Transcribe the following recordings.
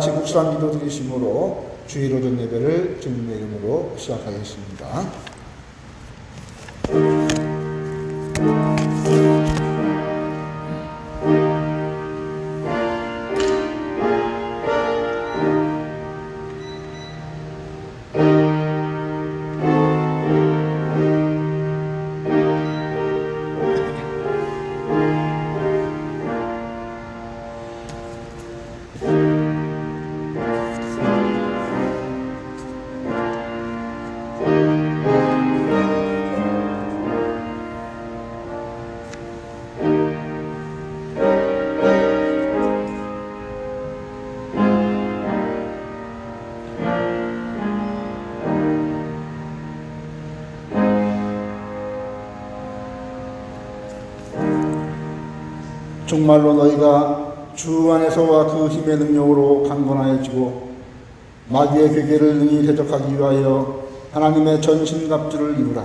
같이 묵상 기도 드리심으로 주일 오전 예배를 주님의 이름으로 시작하겠습니다. 정말로 너희가 주 안에서와 그 힘의 능력으로 강건하여지고 마귀의 괴계를 능히 대적하기 위하여 하나님의 전신갑주를 이루라.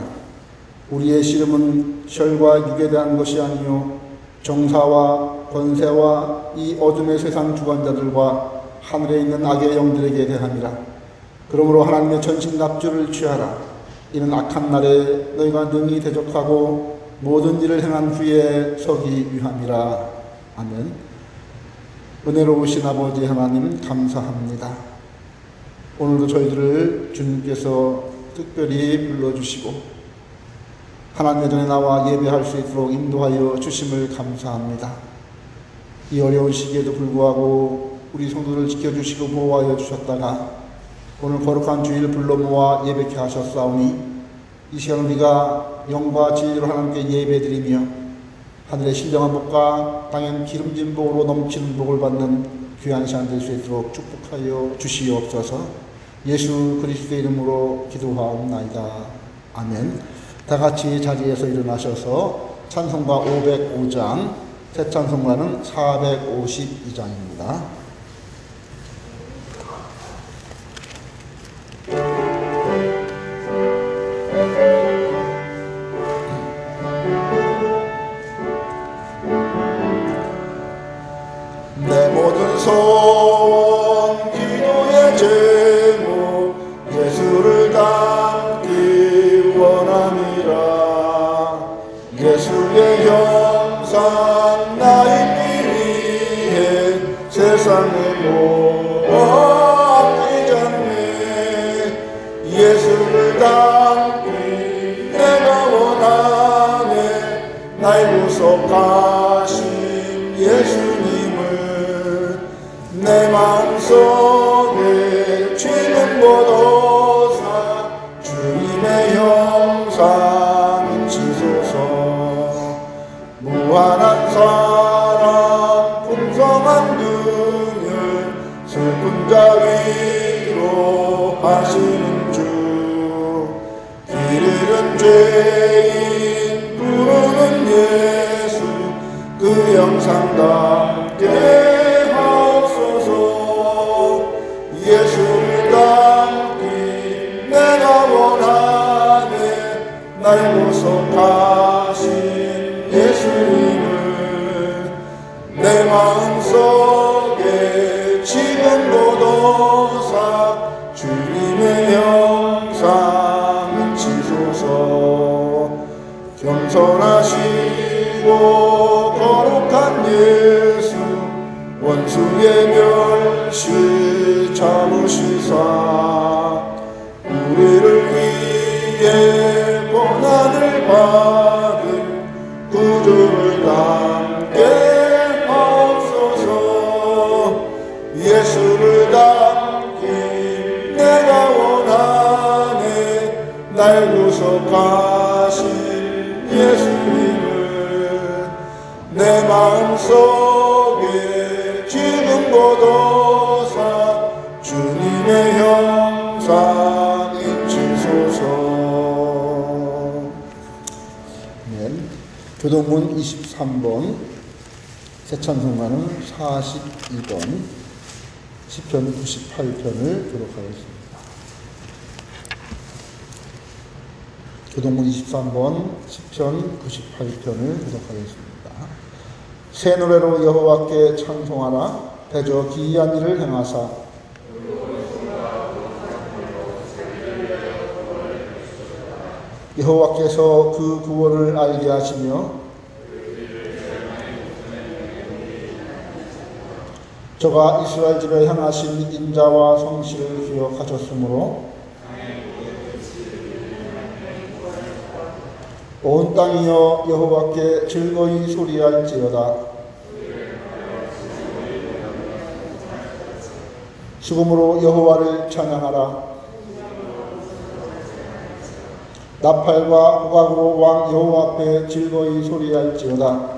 우리의 씨름은 혈과 육에 대한 것이 아니요 정사와 권세와 이 어둠의 세상 주관자들과 하늘에 있는 악의 영들에게 대함이라. 그러므로 하나님의 전신갑주를 취하라. 이는 악한 날에 너희가 능히 대적하고 모든 일을 행한 후에 서기 위함이라. 아멘. 은혜로우신 아버지 하나님 감사합니다. 오늘도 저희들을 주님께서 특별히 불러주시고 하나님의 전에 나와 예배할 수 있도록 인도하여 주심을 감사합니다. 이 어려운 시기에도 불구하고 우리 성도를 지켜주시고 보호하여 주셨다가 오늘 거룩한 주일 불러 모아 예배케 하셨사오니 이 시간 우리가 영과 진리로 하나님께 예배드리며 하늘의 신령한 복과 땅엔 기름진 복으로 넘치는 복을 받는 귀한 시간 될 수 있도록 축복하여 주시옵소서. 예수 그리스도의 이름으로 기도하옵나이다. 아멘. 다 같이 자리에서 일어나셔서 찬송가 505장, 새 찬송가는 452장입니다. 내 모든 소원 기도의 제목 예수를 닮기 원함이라. 예수의 형상 나의 위해 세상의 모험이 잡네. 예수를 닮기 내가 원하네. 날 구속하신 예수님을 내 마음속에 주는 보도사 주님의 형상 지소서. 무한한 사랑 풍성한 능력 슬픈 자 위로 하시는 주. 길 잃은 죄인 부르는 예수 그 형상답게 예수를 닮기 내가 원하네. 날 구속하신 예수님을 내 마음속에 지금 보도사 주님의 형상은 지소서. 겸손하시고 거룩한 예수 원수의 멸시 참으시사 우리를 위해 고난을 받은 구주를 닮게 하옵소서. 예수를 닮기 내가 원하네. 날 구속하신 예수님을 내 마음속에 지금 보도사 주님의 형상인 지소서. 아멘. 교동문 23번, 새 찬송가는 42번, 시편 98편을 기록하겠습니다. 교동문 23번, 시편 98편을 기록하겠습니다. 새 노래로 여호와께 찬송하라. 대저 기이한 일을 행하사 여호와께서 그 구원을 알게 하시며 저가 이스라엘 집에 향하신 인자와 성실을 기억하셨으므로 온 땅이여 여호와께 즐거이 소리할지어다. 수금으로 여호와를 찬양하라. 나팔과 호각으로 왕 여호와 앞에 즐거이 소리할지어다.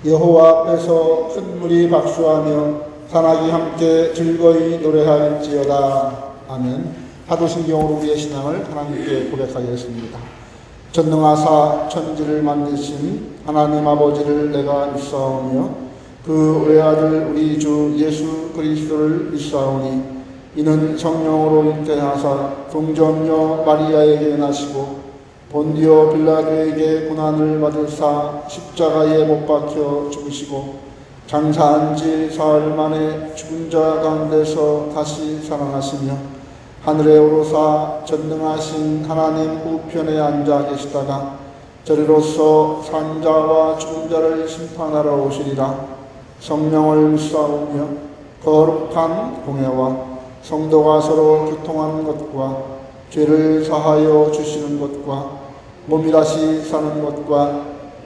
여호와 앞에서 큰 물이 박수하며 산악이 함께 즐거이 노래할지어다. 아멘. 사도신경으로 우리의 신앙을 하나님께 고백하겠습니다. 전능하사 천지를 만드신 하나님 아버지를 내가 믿사오며 그 외아들 우리 주 예수 그리스도를 믿사오니 이는 성령으로 잉태하사 동정녀 마리아에게 나시고 본디오 빌라도에게 고난을 받으사 십자가에 못 박혀 죽으시고 장사한 지 사흘 만에 죽은 자 가운데서 다시 살아나시며 하늘에 오르사 전능하신 하나님 우편에 앉아 계시다가 저리로서 산자와 죽은 자를 심판하러 오시리라. 성령을 믿사오며 거룩한 공회와 성도가 서로 교통하는 것과 죄를 사하여 주시는 것과 몸이 다시 사는 것과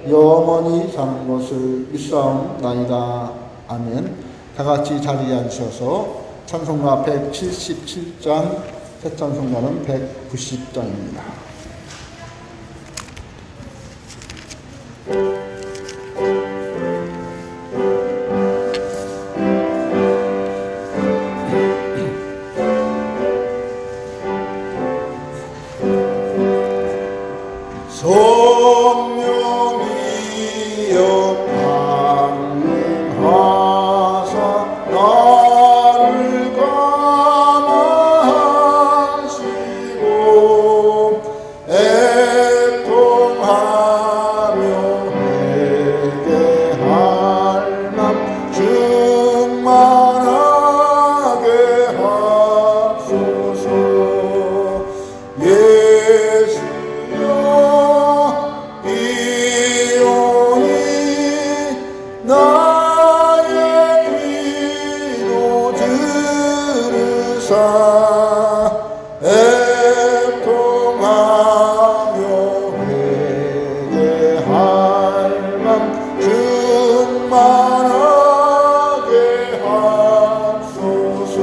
영원히 사는 것을 믿사옵나이다. 아멘. 다 같이 자리에 앉으셔서 찬송가 177장, 새 찬송가는 190장입니다. 성령이여 강림하사 나를 감화하시고 애통하며 내게 할 맘 충만하게 하소서. 예수여 이온이 나의 기도 들으사 애통하며 회개할 맘 충만하게 하소서.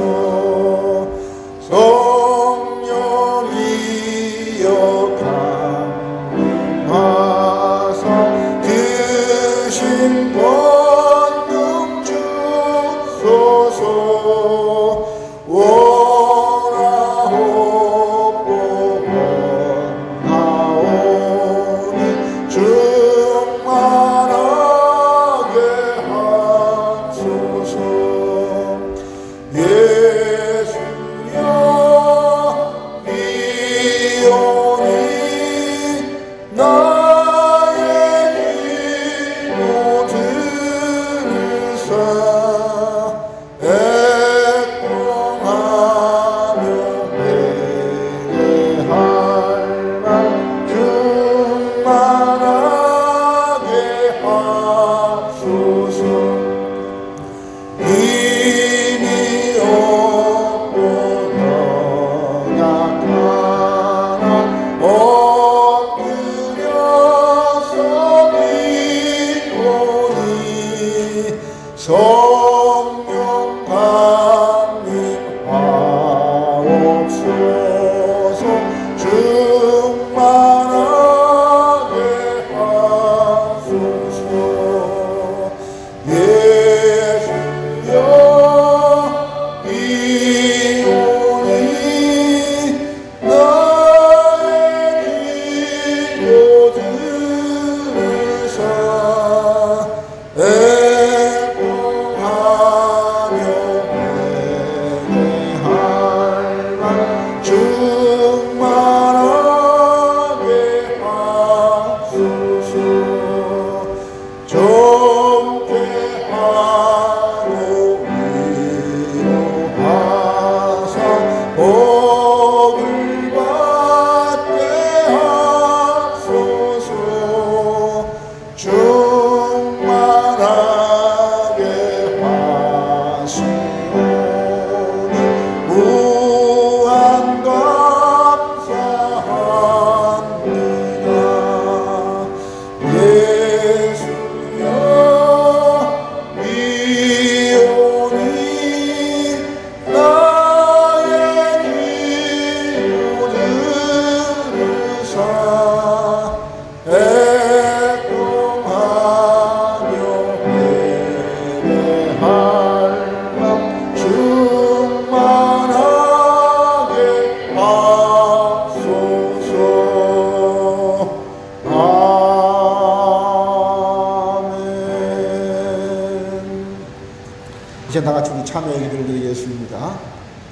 성령이여 강림하사 드신 권능 주소서. 원하는 참여 기도를 드리겠습니다.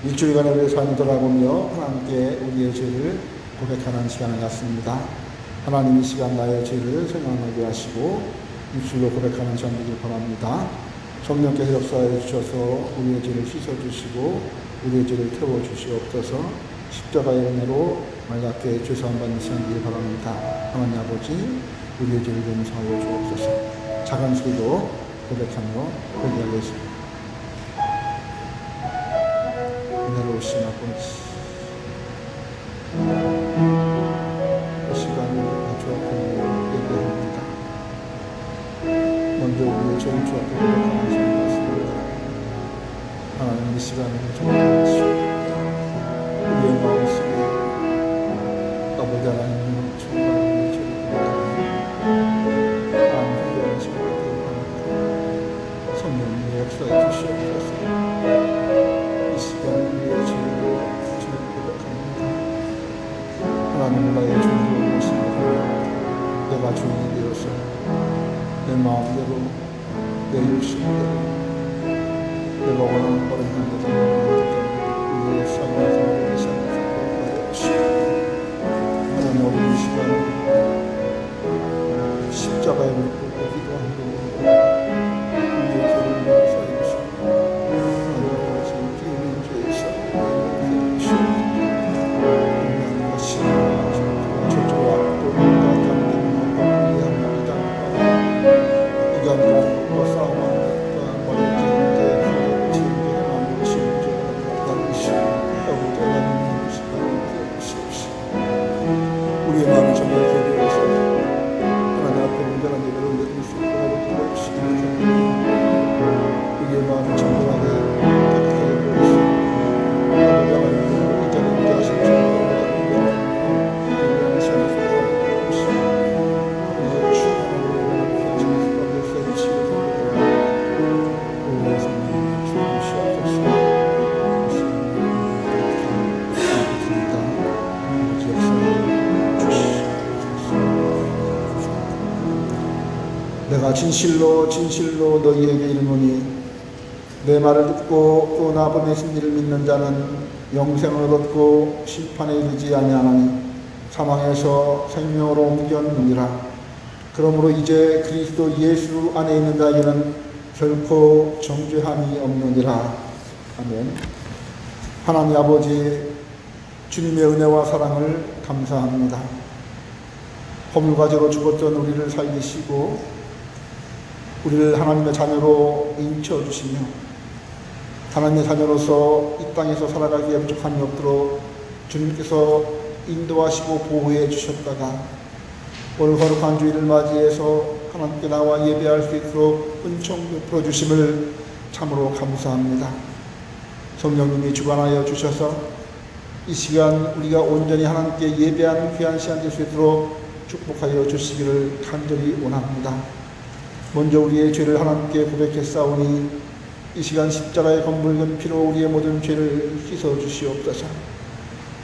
일주일간의 우리의 삶을 돌아보며 하나님께 우리의 죄를 고백하는 시간을 갖습니다. 하나님 이 시간 나의 죄를 생각나게 하시고 입술로 고백하는 시간 되길 바랍니다. 성령께서 역사해 주셔서 우리의 죄를 씻어주시고 우리의 죄를 태워주시옵소서. 십자가의 은혜로 말갛게 죄사함 받는 시간 되길 바랍니다. 하나님 아버지 우리의 죄를 용서하여 주옵소서. 작은 소리로 고백하며 회개하겠습니다. 은혜로우신 아버지, 이 시간을 주 앞에 예배합니다. 먼저 우리의 죄를 주 앞에 고백하는 시간 같습니다. 하나님 이 시간을 정리하시고 우리의 마음속에 아버지 하나님 정말 우리의 죄를 고백하며 하나님 회개하는 시간 되길 바랍니다. 성령님의 역사에 주시옵소서. 이 시간 우리의 죄를 주님 고백합니다. 하나님 나의 주님을 모십니다. 내가 주인이 되어서 내 마음대로 내 욕심대로 내가 원하는 바를 향해서 우리의 삶에서 우리의 삶에서 하나님 어린 시간 십자가에 묻고 기도하고 우리의 죄를 용서해 주시고 하나님 아버지 기울인 죄에서 용서해 주시고 하나님 것이 저쪽 앞도 같은 이해합니다. 이간과 싸움하는 것과 머리에 기운데 지금의 마음을 지음적으로 나누시고 아버지 하나님 시간을 주시옵시고 우리의 마음을 정말 개별해서 하나님 앞에 온전한 예배를 올려드릴 수 있도록 도와주시기 바랍니다. 우리의 마음을 정결하게 깨끗하게 버리시고 아버지 하나님 이 자리에 위대하신 주님을 내가 진실로 진실로 너희에게 이르노니 내 말을 듣고 또 나 보내신 이를 믿는 자는 영생을 얻고 심판에 이르지 아니하나니 사망에서 생명으로 옮겼느니라. 그러므로 이제 그리스도 예수 안에 있는 자에게는 결코 정죄함이 없느니라. 아멘. 하나님 아버지 주님의 은혜와 사랑을 감사합니다. 허물과제로 죽었던 우리를 살리시고 우리를 하나님의 자녀로 인쳐주시며 하나님의 자녀로서 이 땅에서 살아가기에 부족함이 없도록 주님께서 인도하시고 보호해 주셨다가 오늘 거룩한 주일을 맞이해서 하나님께 나와 예배할 수 있도록 은총 베풀어 주심을 참으로 감사합니다. 성령님이 주관하여 주셔서 이 시간 우리가 온전히 하나님께 예배하는 귀한 시간 될 수 있도록 축복하여 주시기를 간절히 원합니다. 먼저 우리의 죄를 하나님께 고백했사오니 이 시간 십자가의 검붉은 피로 우리의 모든 죄를 씻어 주시옵소서.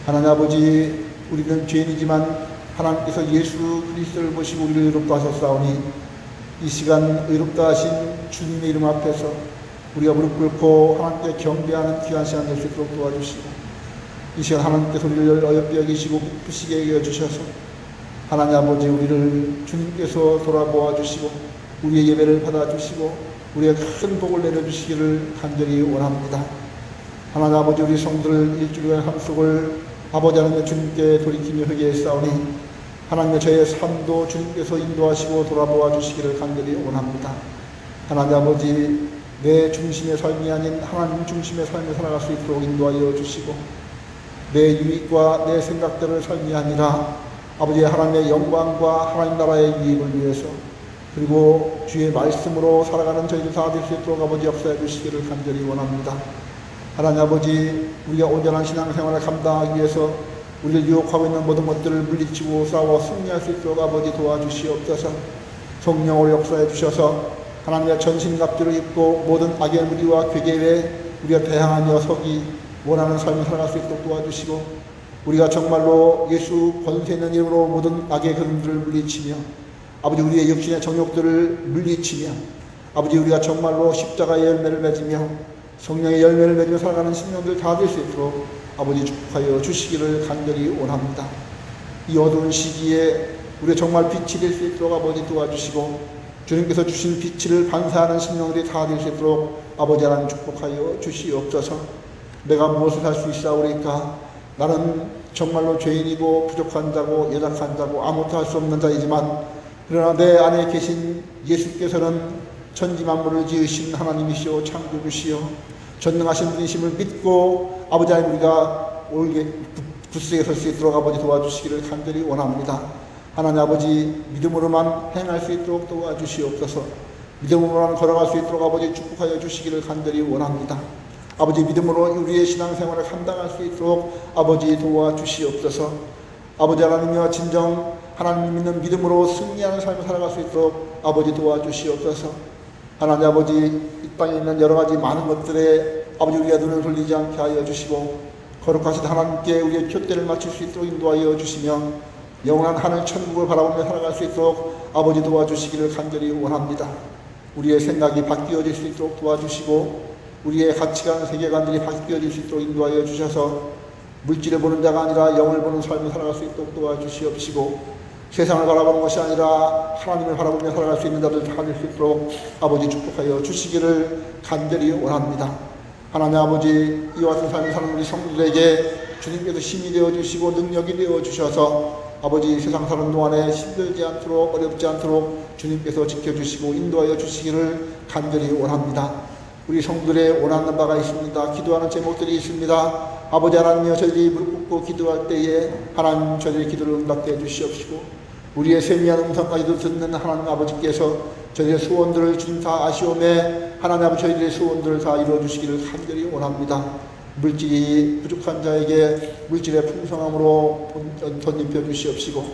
하나님 아버지 우리는 죄인이지만 하나님께서 예수 그리스도를 보시고 우리를 의롭다 하셨사오니 이 시간 의롭다 하신 주님의 이름 앞에서 우리가 무릎 꿇고 하나님께 경배하는 귀한 시간 될 수 있도록 도와주시고 이 시간 하나님께서 우리를 어여삐 여기시고 기쁘시게 여주셔서 하나님 아버지 우리를 주님께서 돌아보아 주시고 우리의 예배를 받아주시고 우리의 큰 복을 내려주시기를 간절히 원합니다. 하나님 아버지 우리 성도들 일주일간 함속을 아버지 하나님의 주님께 돌이키며 회개했사오니 하나님의 저의 삶도 주님께서 인도하시고 돌아보아 주시기를 간절히 원합니다. 하나님 아버지 내 중심의 삶이 아닌 하나님 중심의 삶을 살아갈 수 있도록 인도하여 주시고 내 유익과 내 생각대로의 삶이 아니라 아버지 하나님의 영광과 하나님 나라의 이익을 위해서 그리고 주의 말씀으로 살아가는 저희들 다 될 수 있도록 아버지 역사해 주시기를 간절히 원합니다. 하나님 아버지 우리가 온전한 신앙생활을 감당하기 위해서 우리를 유혹하고 있는 모든 것들을 물리치고 싸워 승리할 수 있도록 아버지 도와주시옵소서. 성령으로 역사해 주셔서 하나님의 전신갑주를 입고 모든 악의 무리와 괴계에 우리가 대항하며 서기 원하는 삶을 살아갈 수 있도록 도와주시고 우리가 정말로 예수 권세 있는 이름으로 모든 악의 그림들을 물리치며 아버지 우리의 육신의 정욕들을 물리치며 아버지 우리가 정말로 십자가의 열매를 맺으며 성령의 열매를 맺으며 살아가는 신령들 다 될 수 있도록 아버지 축복하여 주시기를 간절히 원합니다. 이 어두운 시기에 우리 정말 빛이 될 수 있도록 아버지 도와주시고 주님께서 주신 빛을 반사하는 신령들이 다 될 수 있도록 아버지 하나님 축복하여 주시옵소서. 내가 무엇을 할 수 있사오리까? 나는 정말로 죄인이고 부족한 자고 연약한 자고 아무것도 할 수 없는 자이지만 그러나 내 안에 계신 예수께서는 천지만물을 지으신 하나님이시오 창조주시오 전능하신 분이심을 믿고 아버지 하나님 우리가 옳게 굳세게 설 수 있도록 아버지 도와주시기를 간절히 원합니다. 하나님 아버지 믿음으로만 행할 수 있도록 도와주시옵소서. 믿음으로만 걸어갈 수 있도록 아버지 축복하여 주시기를 간절히 원합니다. 아버지 믿음으로 우리의 신앙생활을 감당할 수 있도록 아버지 도와주시옵소서. 아버지 하나님이여 진정 하나님 믿는 믿음으로 승리하는 삶을 살아갈 수 있도록 아버지 도와주시옵소서. 하나님 아버지 이 땅에 있는 여러 가지 많은 것들에 아버지 우리가 눈을 돌리지 않게 하여 주시고 거룩하신 하나님께 우리의 푯대를 맞출 수 있도록 인도하여 주시며 영원한 하늘 천국을 바라보며 살아갈 수 있도록 아버지 도와주시기를 간절히 원합니다. 우리의 생각이 바뀌어질 수 있도록 도와주시고 우리의 가치관, 세계관들이 바뀌어질 수 있도록 인도하여 주셔서 물질을 보는 자가 아니라 영을 보는 삶을 살아갈 수 있도록 도와주시옵시고 세상을 바라보는 것이 아니라 하나님을 바라보며 살아갈 수 있는 자들 다 될 수 있도록 아버지 축복하여 주시기를 간절히 원합니다. 하나님 아버지 이와 같은 삶을 사는 우리 성도들에게 주님께서 힘이 되어주시고 능력이 되어주셔서 아버지 세상 사는 동안에 힘들지 않도록 어렵지 않도록 주님께서 지켜주시고 인도하여 주시기를 간절히 원합니다. 우리 성도들의 원하는 바가 있습니다. 기도하는 제목들이 있습니다. 아버지 하나님이여 저희들이 무릎 꿇고 기도할 때에 하나님 저희들의 기도를 응답해 주시옵시고 우리의 세미한 음성까지도 듣는 하나님 아버지께서 저희의 소원들을 주님 다 아시오매 하나님 아버지 저희들의 소원들을 다 이루어주시기를 간절히 원합니다. 물질이 부족한 자에게 물질의 풍성함으로 덧입혀 주시옵시고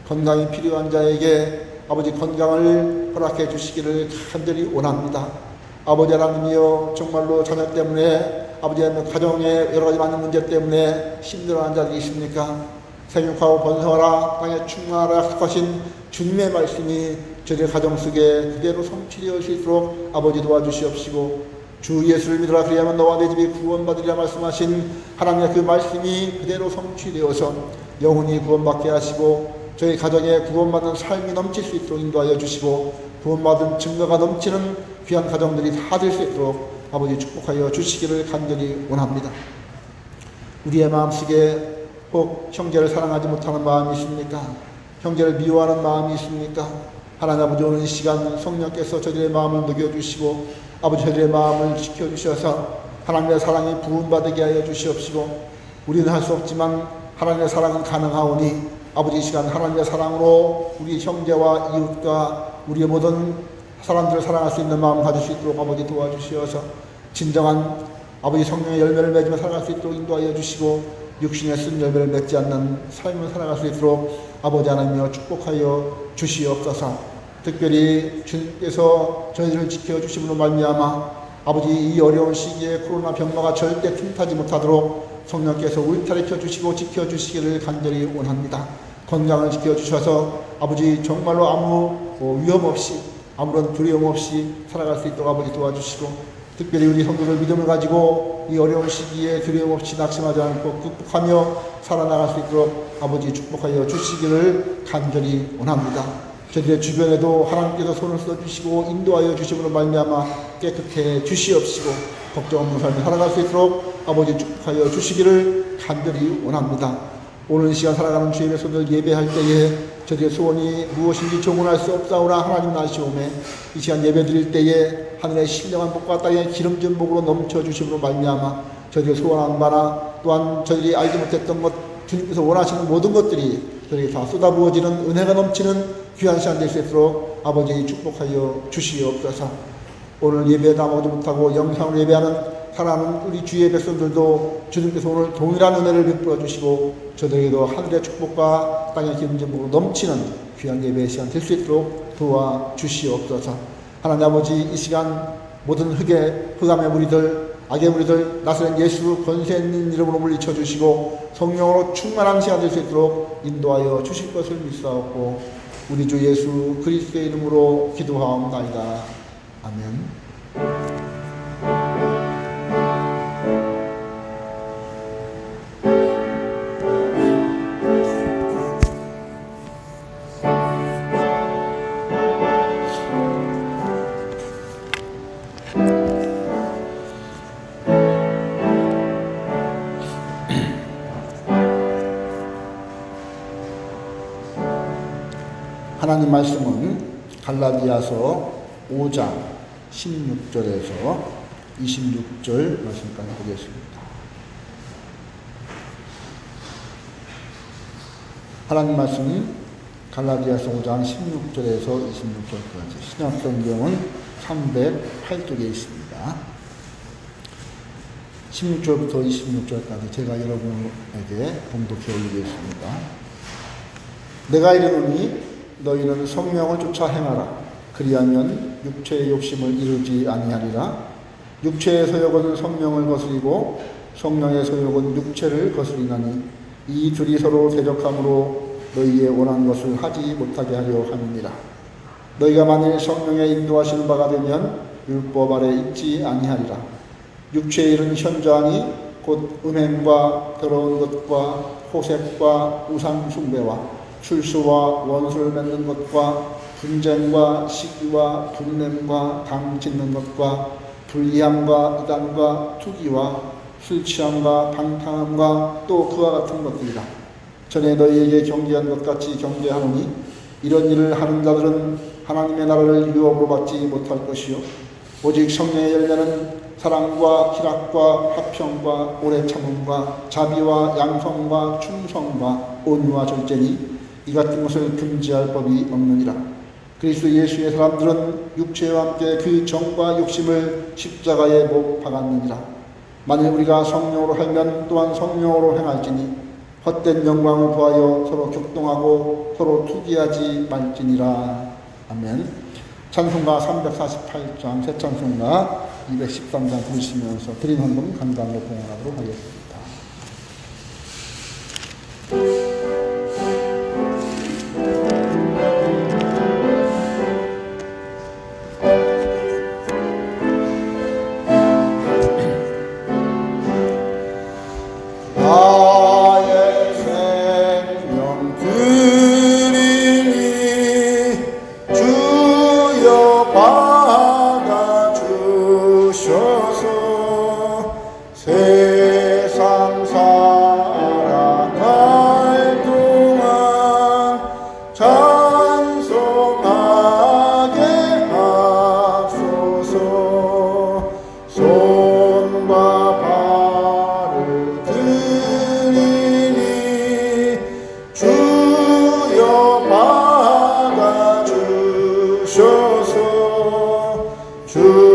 건강이 필요한 자에게 아버지 건강을 허락해 주시기를 간절히 원합니다. 아버지 하나님이여 정말로 자녀 때문에 아버지 하나님 가정의 여러 가지 많은 문제 때문에 힘들어하는 자들이 있습니까? 생육하고 번성하라 땅에 충만하라 약속하신 주님의 말씀이 저희의 가정 속에 그대로 성취되어 수 있도록 아버지 도와주시옵시고 주 예수를 믿으라 그리하면 너와 내 집이 구원받으리라 말씀하신 하나님의 그 말씀이 그대로 성취되어서 영혼이 구원받게 하시고 저희 가정에 구원받는 삶이 넘칠 수 있도록 인도하여 주시고 구원받은 증거가 넘치는 귀한 가정들이 다 될 수 있도록 아버지 축복하여 주시기를 간절히 원합니다. 우리의 마음속에 혹 형제를 사랑하지 못하는 마음이 있습니까? 형제를 미워하는 마음이 있습니까? 하나님 아버지 오늘 이 시간 성령께서 저희들의 마음을 녹여주시고 아버지 저희들의 마음을 지켜주셔서 하나님의 사랑이 부음받게 하여 주시옵시고 우리는 할 수 없지만 하나님의 사랑은 가능하오니 아버지 이 시간 하나님의 사랑으로 우리 형제와 이웃과 우리의 모든 사람들을 사랑할 수 있는 마음을 가질 수 있도록 아버지 도와주시어서 진정한 아버지 성령의 열매를 맺으며 살아갈 수 있도록 인도하여 주시고 육신의 쓴 열매를 맺지 않는 삶을 살아갈 수 있도록 아버지 하나님이여 축복하여 주시옵소서. 특별히 주님께서 저희들을 지켜주심으로 말미암아 아버지 이 어려운 시기에 코로나 병마가 절대 틈타지 못하도록 성령께서 울타리켜 주시고 지켜주시기를 간절히 원합니다. 건강을 지켜주셔서 아버지 정말로 아무 위험 없이 아무런 두려움 없이 살아갈 수 있도록 아버지 도와주시고 특별히 우리 성도들 믿음을 가지고 이 어려운 시기에 두려움 없이 낙심하지 않고 극복하며 살아나갈 수 있도록 아버지 축복하여 주시기를 간절히 원합니다. 저희들의 주변에도 하나님께서 손을 써주시고 인도하여 주심으로 말미암아 깨끗해 주시옵시고 걱정 없는 삶을 살아갈 수 있도록 아버지 축복하여 주시기를 간절히 원합니다. 오늘 이 시간 살아가는 주의 백성들 예배할 때에 저희의 소원이 무엇인지 조문할 수 없사오나 하나님 아시오매 이 시간 예배 드릴 때에 하늘의 신령한 복과 땅의 기름진 복으로 넘쳐주심으로 말미암아 저희의 소원한 바나 또한 저희들이 알지 못했던 것 주님께서 원하시는 모든 것들이 저희에게 다 쏟아부어지는 은혜가 넘치는 귀한 시간 될 수 있도록 아버지 축복하여 주시옵소서. 오늘 예배 나오지 못하고 영상으로 예배하는 사랑하는 우리 주의 백성들도 주님께서 오늘 동일한 은혜를 베풀어 주시고 저들에게도 하늘의 축복과 땅의 기름진 복으로 넘치는 귀한 예배의 시간 될 수 있도록 도와주시옵소서. 하나님 아버지 이 시간 모든 흑암의 무리들 악의 무리들 나서는 예수 권세 있는 이름으로 물리쳐 주시고 성령으로 충만한 시간 될 수 있도록 인도하여 주실 것을 믿사옵고 우리 주 예수 그리스도의 이름으로 기도하옵나이다. 아멘. 하나님 말씀은 갈라디아서 5장 16절에서 26절 말씀까지 보겠습니다. 하나님 말씀 갈라디아서 5장 16절에서 26절까지 신약성경은 308쪽에 있습니다. 16절부터 26절까지 제가 여러분에게 봉독해 올리겠습니다. 내가 이르노니 너희는 성령을 쫓아 행하라. 그리하면 육체의 욕심을 이루지 아니하리라. 육체의 소욕은 성령을 거스리고 성령의 소욕은 육체를 거스리나니 이 둘이 서로 대적함으로 너희의 원하는 것을 하지 못하게 하려 함이니라. 너희가 만일 성령의 인도하시는 바가 되면 율법 아래 있지 아니하리라. 육체의 일은 현저하니 곧 음행과 더러운 것과 호색과 우상 숭배와 출수와 원수를 맺는 것과 분쟁과 시기와 분냄과 당 짓는 것과 불의함과 이단과 투기와 술 취함과 방탕함과 또 그와 같은 것들이라. 전에 너희에게 경계한 것 같이 경계하노니 이런 일을 하는 자들은 하나님의 나라를 유업으로 받지 못할 것이요 오직 성령의 열매는 사랑과 희락과 화평과 오래 참음과 자비와 양성과 충성과 온유와 절제니 이 같은 것을 금지할 법이 없느니라. 그리스도 예수의 사람들은 육체와 함께 그 정과 욕심을 십자가에 못 박았느니라. 만일 우리가 성령으로 살면 또한 성령으로 행할지니 헛된 영광을 구하여 서로 격동하고 서로 투기하지 말지니라. 아멘. 찬송가 348장 새 찬송가 213장 부르시면서 드린 헌금 감당으로 봉헌하도록 하겠습니다. 세상 살아갈 동안 찬송하게 하소서. 손과 발을 들이니 주여 받아주셔서 주의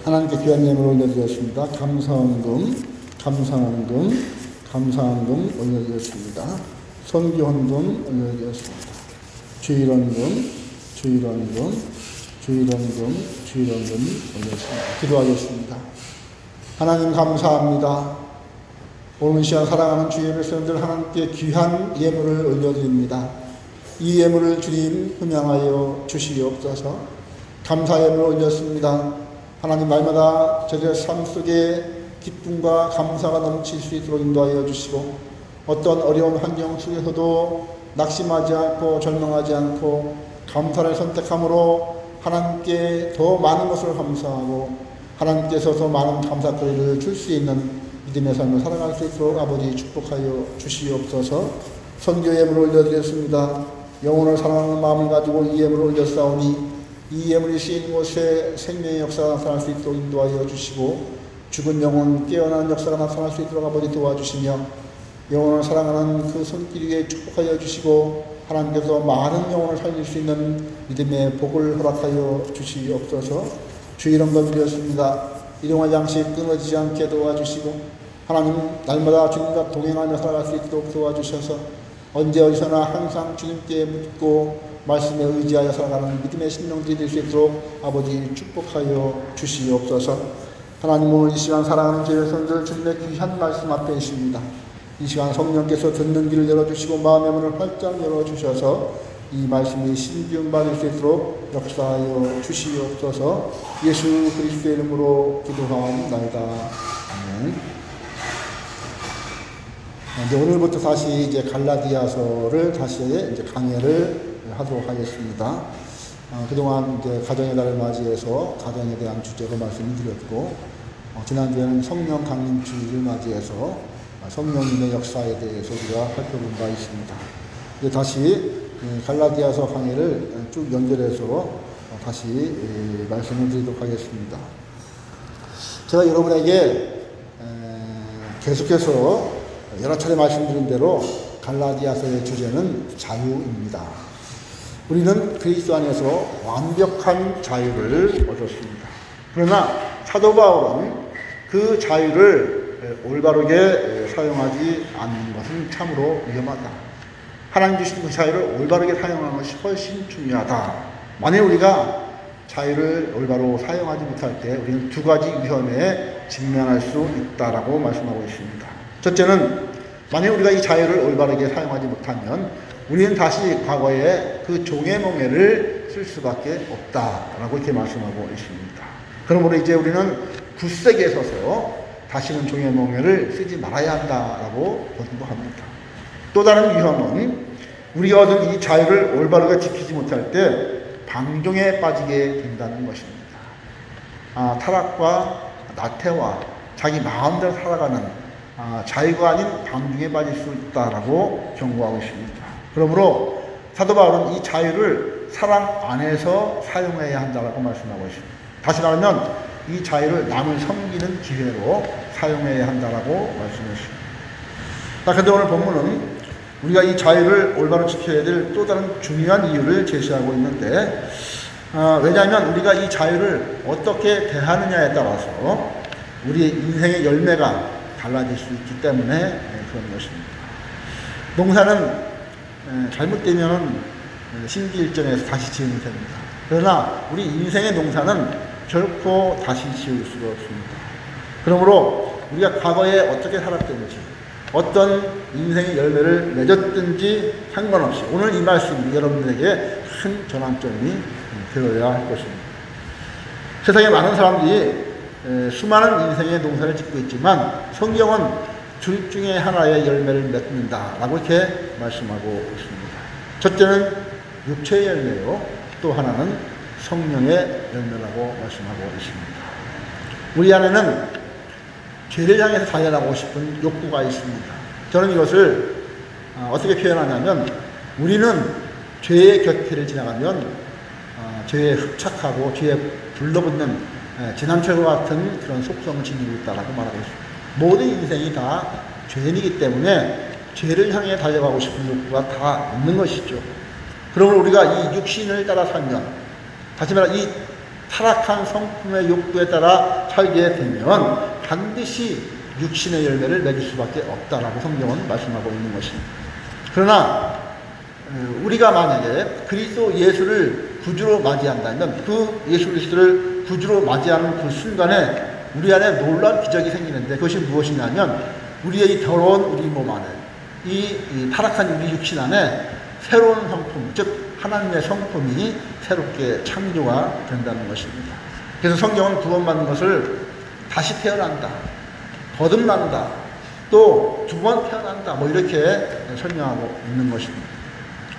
하나님께 귀한 예물을 올려드렸습니다. 감사헌금 올려드렸습니다. 선교헌금 올려드렸습니다. 주일헌금 올렸습니다. 기도하겠습니다. 하나님 감사합니다. 오늘 시간 사랑하는 주의 백성들 하나님께 귀한 예물을 올려드립니다. 이 예물을 주님 흠양하여 주시옵소서. 감사 예물을 올렸습니다. 하나님 말마다 저희의 삶 속에 기쁨과 감사가 넘칠 수 있도록 인도하여 주시고 어떤 어려운 환경 속에서도 낙심하지 않고 절망하지 않고 감사를 선택함으로 하나님께 더 많은 것을 감사하고 하나님께서 더 많은 감사거리를 줄 수 있는 믿음의 삶을 살아갈 수 있도록 아버지 축복하여 주시옵소서. 선교 예물을 올려드렸습니다. 영혼을 사랑하는 마음을 가지고 이 예물을 올렸사오니 이 예물이 쓰인 곳에 생명의 역사가 나타날 수 있도록 인도하여 주시고 죽은 영혼 깨어나는 역사가 나타날 수 있도록 아버지 도와주시며 영혼을 사랑하는 그 손길 위에 축복하여 주시고 하나님께서 많은 영혼을 살릴 수 있는 믿음의 복을 허락하여 주시옵소서. 주 이름 건드렸습니다. 일용할 양식 끊어지지 않게 도와주시고 하나님 날마다 주님과 동행하며 살아갈 수 있도록 도와주셔서 언제 어디서나 항상 주님께 묻고 말씀에 의지하여 살아가는 믿음의 신령들이 될 수 있도록 아버지 축복하여 주시옵소서. 하나님 오늘 이 시간 사랑하는 저희 백성들 주님의 귀한 말씀 앞에 있습니다. 이 시간 성령께서 듣는 길을 열어주시고 마음의 문을 활짝 열어주셔서 이 말씀이 신비음 받을 수 있도록 역사하여 주시옵소서. 예수 그리스도의 이름으로 기도하옵나이다. 아멘. 이제 오늘부터 다시 이제 갈라디아서를 다시 이제 강해를 하도록 하겠습니다. 그동안 이제 가정의 달을 맞이해서 가정에 대한 주제로 말씀을 드렸고, 지난주에는 성령 강림 주일을 맞이해서 성령님의 역사에 대해서 우리가 살펴본 바 있습니다. 이제 다시 갈라디아서 강해를 쭉 연결해서 다시 말씀을 드리도록 하겠습니다. 제가 여러분에게 계속해서 여러 차례 말씀드린 대로 갈라디아서의 주제는 자유입니다. 우리는 그리스도 안에서 완벽한 자유를 얻었습니다. 그러나 사도 바울은 그 자유를 올바르게 사용하지 않는 것은 참으로 위험하다. 하나님 주신 그 자유를 올바르게 사용하는 것이 훨씬 중요하다. 만약 우리가 자유를 올바로 사용하지 못할 때 우리는 두 가지 위험에 직면할 수 있다라고 말씀하고 있습니다. 첫째는 만약 우리가 이 자유를 올바르게 사용하지 못하면 우리는 다시 과거의 그 종의 몽해를 쓸 수밖에 없다라고 이렇게 말씀하고 있습니다. 그러므로 이제 우리는 굳세게 서서 다시는 종의 몽해를 쓰지 말아야 한다라고 권고합니다. 또 다른 위험은 우리가 얻은 이 자유를 올바르게 지키지 못할 때 방종에 빠지게 된다는 것입니다. 타락과 나태와 자기 마음대로 살아가는 자유가 아닌 방종에 빠질 수 있다라고 경고하고 있습니다. 그러므로 사도 바울은 이 자유를 사랑 안에서 사용해야 한다고 말씀하고 있습니다. 다시 말하면 이 자유를 남을 섬기는 기회로 사용해야 한다고 말씀했습니다. 그런데 오늘 본문은 우리가 이 자유를 올바로 지켜야 될 또 다른 중요한 이유를 제시하고 있는데, 왜냐하면 우리가 이 자유를 어떻게 대하느냐에 따라서 우리의 인생의 열매가 달라질 수 있기 때문에 그런 것입니다. 농사는 잘못되면 심기일전에서 다시 지으면 됩니다. 그러나 우리 인생의 농사는 결코 다시 지을 수가 없습니다. 그러므로 우리가 과거에 어떻게 살았든지 어떤 인생의 열매를 맺었든지 상관없이 오늘 이 말씀이 여러분들에게 큰 전환점이 되어야 할 것입니다. 세상에 많은 사람들이 수많은 인생의 농사를 짓고 있지만 성경은 둘 중에 하나의 열매를 맺는다라고 이렇게 말씀하고 있습니다. 첫째는 육체의 열매요, 또 하나는 성령의 열매라고 말씀하고 있습니다. 우리 안에는 죄를 향해서 달려나가고 싶은 욕구가 있습니다. 저는 이것을 어떻게 표현하냐면 우리는 죄의 곁을 지나가면 죄에 흡착하고 죄에 불러붙는 지난철과 같은 그런 속성을 지니고 있다라고 말하고 있습니다. 모든 인생이 다 죄인이기 때문에 죄를 향해 달려가고 싶은 욕구가 다 있는 것이죠. 그러므로 우리가 이 육신을 따라 살면, 다시 말해 이 타락한 성품의 욕구에 따라 살게 되면 반드시 육신의 열매를 맺을 수밖에 없다라고 성경은 말씀하고 있는 것입니다. 그러나 우리가 만약에 그리스도 예수를 구주로 맞이한다면 그 예수 그리스도를 구주로 맞이하는 그 순간에 우리 안에 놀라운 기적이 생기는데 그것이 무엇이냐면 우리의 이 더러운 우리 몸 안에 이 타락한 우리 육신 안에 새로운 성품, 즉 하나님의 성품이 새롭게 창조가 된다는 것입니다. 그래서 성경은 구원받는 것을 다시 태어난다, 거듭난다, 또 두 번 태어난다, 뭐 이렇게 설명하고 있는 것입니다.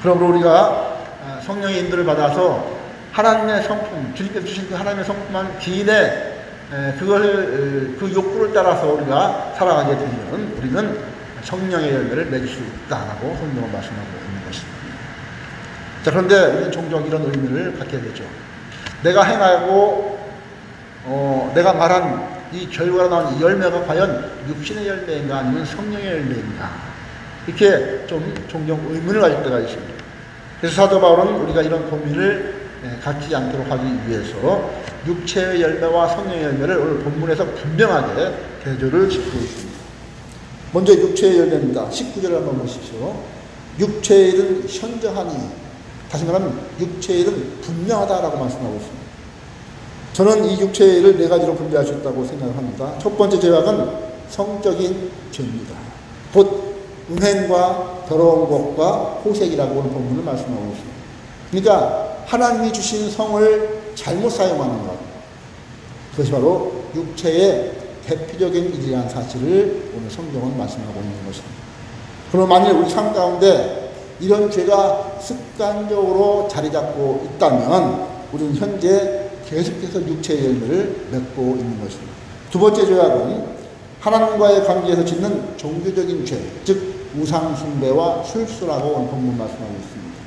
그러므로 우리가 성령의 인도를 받아서 하나님의 성품, 주님께서 주신 그 하나님의 성품한 기인의 그 욕구를 따라서 우리가 살아가게 되면 우리는 성령의 열매를 맺을 수 있다라고 성경은 말씀하고 있는 것입니다. 자, 그런데 우리는 종종 이런 의미를 갖게 되죠. 내가 행하고 내가 말한 이 결과로 나온 이 열매가 과연 육신의 열매인가 아니면 성령의 열매인가, 이렇게 좀 종종 의문을 가질 때가 있습니다. 그래서 사도 바울은 우리가 이런 고민을 갖지 않도록 하기 위해서 육체의 열매와 성령의 열매를 오늘 본문에서 분명하게 대조를 짓고 있습니다. 먼저 육체의 열매입니다. 19절을 한번 보십시오. 육체의 일은 현저하니, 다시 말하면 육체의 일은 분명하다라고 말씀하고 있습니다. 저는 이 육체의 일을 네 가지로 분배할 수 있다고 생각을 합니다. 첫 번째 죄악은 성적인 죄입니다. 곧 음행과 더러운 것과 호색이라고 오늘 본문을 말씀하고 있습니다. 그러니까 하나님이 주신 성을 잘못 사용하는 것, 그것이 바로 육체의 대표적인 일이라는 사실을 오늘 성경은 말씀하고 있는 것입니다. 그럼 만일 우리 삶 가운데 이런 죄가 습관적으로 자리 잡고 있다면 우리는 현재 계속해서 육체의 열매를 맺고 있는 것입니다. 두 번째 죄악은 하나님과의 관계에서 짓는 종교적인 죄, 즉 우상 숭배와 술수라고 오늘 본문 말씀하고 있습니다.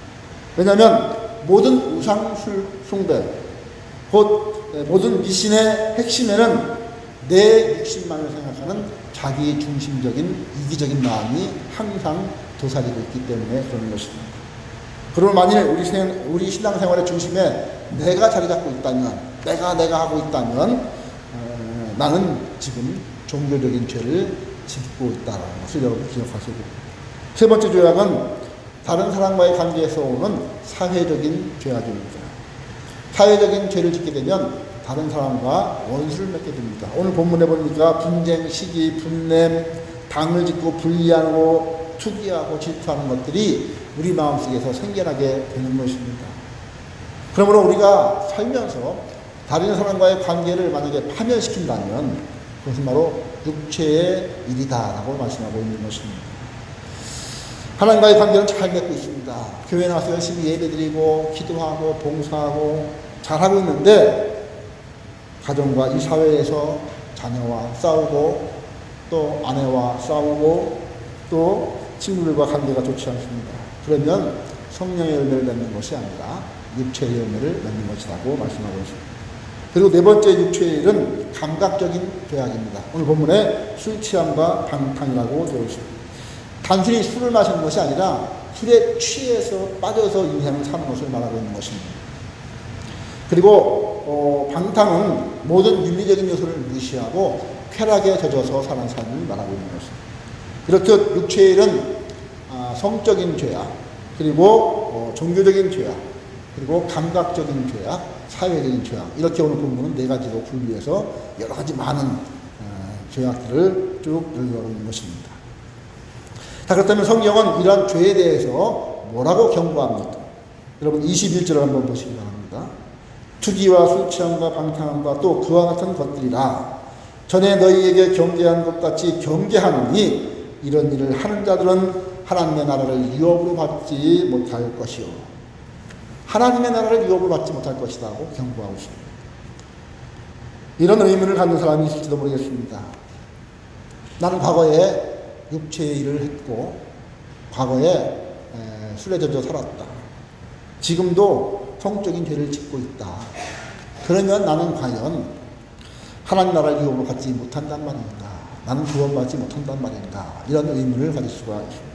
왜냐하면 모든 우상 숭배, 곧 모든 미신의 핵심에는 내 육신만을 생각하는 자기 중심적인 이기적인 마음이 항상 도사리고 있기 때문에 그런 것입니다. 그러면 만일 우리 신앙생활의 중심에 내가 자리 잡고 있다면, 내가 하고 있다면 나는 지금 종교적인 죄를 짓고 있다는 것을 여러분 기억하셔야 됩니다. 세 번째 죄악은 다른 사람과의 관계에서 오는 사회적인 죄악입니다. 사회적인 죄를 짓게 되면 다른 사람과 원수를 맺게 됩니다. 오늘 본문에 보니까 분쟁, 시기, 분냄, 당을 짓고 분리하고 투기하고 질투하는 것들이 우리 마음속에서 생겨나게 되는 것입니다. 그러므로 우리가 살면서 다른 사람과의 관계를 만약에 파멸시킨다면 그것은 바로 육체의 일이다라고 말씀하고 있는 것입니다. 하나님과의 관계는 잘 맺고 있습니다. 교회 나와서 열심히 예배드리고 기도하고 봉사하고 잘하고 있는데 가정과 이 사회에서 자녀와 싸우고 또 아내와 싸우고 또 친구들과 관계가 좋지 않습니다. 그러면 성령의 열매를 맺는 것이 아니라 육체의 열매를 맺는 것이라고 말씀하고 있습니다. 그리고 네 번째 육체의 일은 감각적인 죄악입니다. 오늘 본문에 술 취함과 방탕이라고 되어 있습니다. 단순히 술을 마시는 것이 아니라 술에 취해서 빠져서 인생을 사는 것을 말하고 있는 것입니다. 그리고 방탕은 모든 윤리적인 요소를 무시하고 쾌락에 젖어서 사는 삶을 말하고 있는 것입니다. 이렇듯 육체의 일은 성적인 죄악, 그리고 종교적인 죄악, 그리고 감각적인 죄악, 사회적인 죄악, 이렇게 오늘 본문은 네 가지로 분류해서 여러 가지 많은 죄악들을 쭉 열거하고 있는 것입니다. 자, 그렇다면 성경은 이러한 죄에 대해서 뭐라고 경고합니까? 여러분 21절을 한번 보시기 바랍니다. 투기와 술 취함과 방탕함과 또 그와 같은 것들이라 전에 너희에게 경계한 것 같이 경계하느니 이런 일을 하는 자들은 하나님의 나라를 유업으로 받지 못할 것이요. 하나님의 나라를 유업으로 받지 못할 것이라고 경고하고 있습니다. 이런 의문을 갖는 사람이 있을지도 모르겠습니다. 나는 과거에 육체의 일을 했고 과거에 술에 젖어 살았다. 지금도 성적인 죄를 짓고 있다. 그러면 나는 과연 하나님 나라를 유업으로 갖지 못한단 말인가? 나는 구원받지 못한단 말인가? 이런 의문을 가질 수가 있습니다.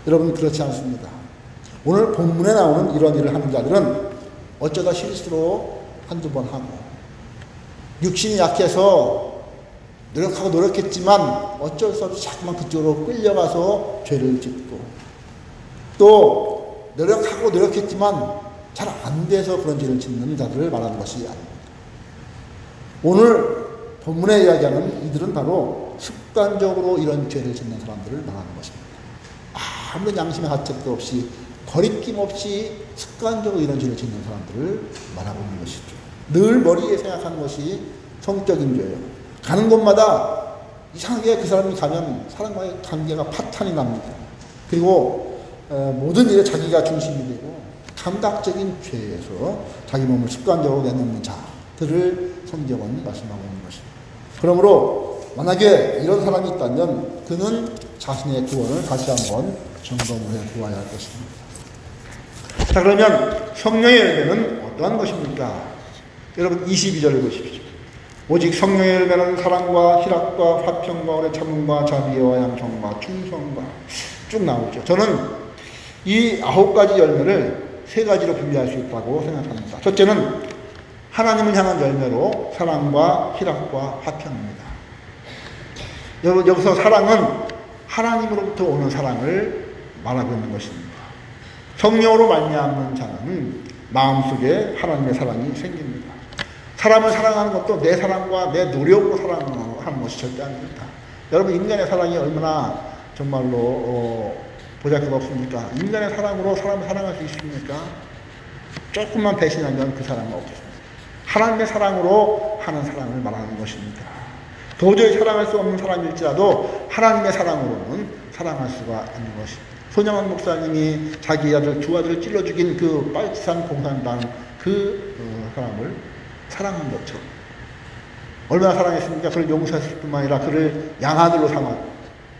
여러분 그렇지 않습니다. 오늘 본문에 나오는 이런 일을 하는 자들은 어쩌다 실수로 한두 번 하고 육신이 약해서 노력했지만 어쩔 수 없이 자꾸만 그쪽으로 끌려가서 죄를 짓고 또 노력했지만 잘 안 돼서 그런 죄를 짓는 자들을 말하는 것이 아닙니다. 오늘 본문에 이야기하는 이들은 바로 습관적으로 이런 죄를 짓는 사람들을 말하는 것입니다. 아무런 양심의 가책도 없이 거리낌 없이 습관적으로 이런 죄를 짓는 사람들을 말하고 있는 것이죠. 늘 머리에 생각하는 것이 성적인 죄예요. 가는 곳마다 이상하게 그 사람이 가면 사람과의 관계가 파탄이 납니다. 그리고 모든 일에 자기가 중심이 되고 감각적인 죄에서 자기 몸을 습관적으로 내놓는 자들을 성경은 말씀하고 있는 것입니다. 그러므로 만약에 이런 사람이 있다면 그는 자신의 구원을 다시 한번 점검을 해 보아야 할 것입니다. 자, 그러면 성령의 열매는 어떠한 것입니까? 여러분 22절을 보십시오. 오직 성령의 열매는 사랑과 희락과 화평과 오래 참음과 자비와 양성과 충성과 쭉 나오죠. 저는 이 9가지 열매를 3가지로 분류할 수 있다고 생각합니다. 첫째는 하나님을 향한 열매로 사랑과 희락과 화평입니다. 여기서 사랑은 하나님으로부터 오는 사랑을 말하고 있는 것입니다. 성령으로 말미암는 자는 마음속에 하나님의 사랑이 생깁니다. 사람을 사랑하는 것도 내 사랑과 내 노력으로 사랑하는 것이 절대 아닙니다. 여러분 인간의 사랑이 얼마나 정말로 보잘것없습니까? 인간의 사랑으로 사람을 사랑할 수 있습니까? 조금만 배신하면 그 사랑은 없습니다. 하나님의 사랑으로 하는 사랑을 말하는 것입니다. 도저히 사랑할 수 없는 사람일지라도 하나님의 사랑으로는 사랑할 수가 있는 것입니다. 손영환 목사님이 자기 아들 두 아들을 찔러 죽인 그 빨치산 공산당 그 사람을 사랑한 것처럼 얼마나 사랑했습니까? 그를 용서했을 뿐만 아니라 그를 양아들로 삼아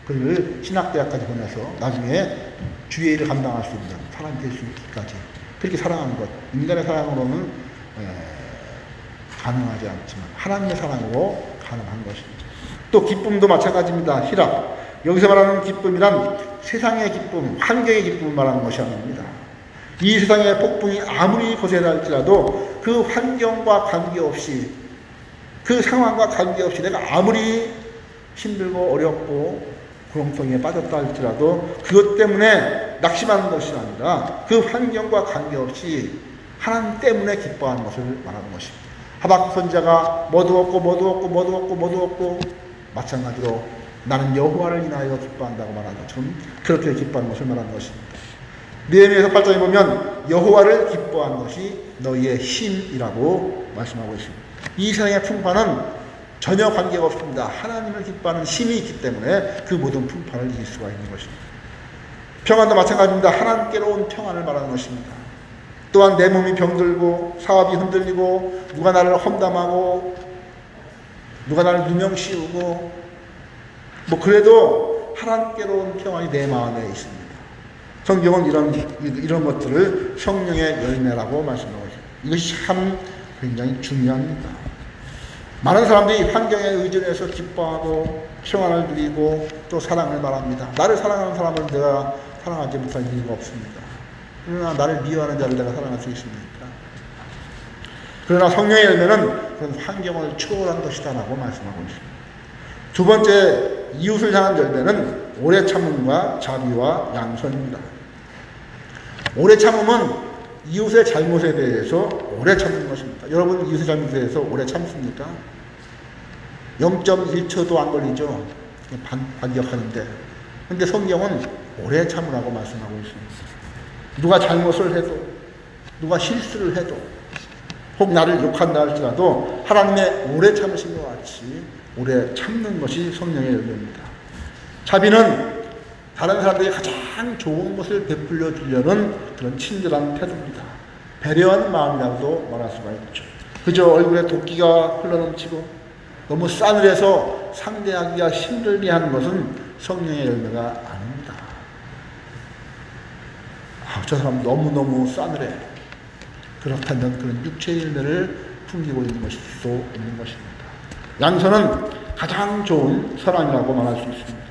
그를 신학대학까지 보내서 나중에 주의 일을 감당할 수 있는 사람이 될 수 있기까지 그렇게 사랑하는 것, 인간의 사랑으로는 가능하지 않지만 하나님의 사랑으로 가능한 것입니다. 또 기쁨도 마찬가지입니다. 희락. 여기서 말하는 기쁨이란 세상의 기쁨, 환경의 기쁨을 말하는 것이 아닙니다. 이 세상의 폭풍이 아무리 거세다 할지라도 그 환경과 관계없이 그 상황과 관계없이 내가 아무리 힘들고 어렵고 구렁텅이에 빠졌다 할지라도 그것 때문에 낙심하는 것이 아니라 그 환경과 관계없이 하나님 때문에 기뻐하는 것을 말하는 것입니다. 하박국 선지자가 모두 얻고 마찬가지로 나는 여호와를 인하여 기뻐한다고 말하는 것처럼 그렇게 기뻐하는 것을 말하는 것입니다. 느헤미야서 8장에 보면 여호와를 기뻐하는 것이 너희의 힘이라고 말씀하고 있습니다. 이 세상의 풍파는 전혀 관계가 없습니다. 하나님을 기뻐하는 힘이 있기 때문에 그 모든 풍파를 이길 수가 있는 것입니다. 평안도 마찬가지입니다. 하나님께로 온 평안을 말하는 것입니다. 또한 내 몸이 병들고 사업이 흔들리고 누가 나를 험담하고 누가 나를 누명씌우고 그래도 하나님께로 온 평안이 내 마음에 있습니다. 성경은 이런 것들을 성령의 열매라고 말씀하고 있습니다. 이것이 참 굉장히 중요합니다. 많은 사람들이 환경에 의존해서 기뻐하고 평안을 누리고 또 사랑을 말합니다. 나를 사랑하는 사람을 내가 사랑하지 못할 이유가 없습니다. 그러나 나를 미워하는 자를 내가 사랑할 수 있습니까? 그러나 성령의 열매는 그런 환경을 초월한 것이다라고 말씀하고 있습니다. 두 번째 이웃을 향한 열매는 오래 참음과 자비와 양선입니다. 오래 참음은 이웃의 잘못에 대해서 오래 참는 것입니다. 여러분 이웃의 잘못에 대해서 오래 참습니까? 0.1초도 안 걸리죠. 반격하는데. 근데 성경은 오래 참으라고 말씀하고 있습니다. 누가 잘못을 해도 누가 실수를 해도 혹 나를 욕한다 할지라도 하나님의 오래 참으신 것 같이 오래 참는 것이 성령의 열매입니다. 자비는 다른 사람들이 가장 좋은 것을 베풀려 주려는 그런 친절한 태도입니다. 배려하는 마음이라고도 말할 수가 있죠. 그저 얼굴에 도끼가 흘러넘치고 너무 싸늘해서 상대하기가 힘들게 하는 것은 성령의 열매가 아닙니다. 저 사람 너무너무 싸늘해. 그렇다면 그런 육체의 열매를 풍기고 있는 것일 수도 있는 것입니다. 양선은 가장 좋은 선함이라고 말할 수 있습니다.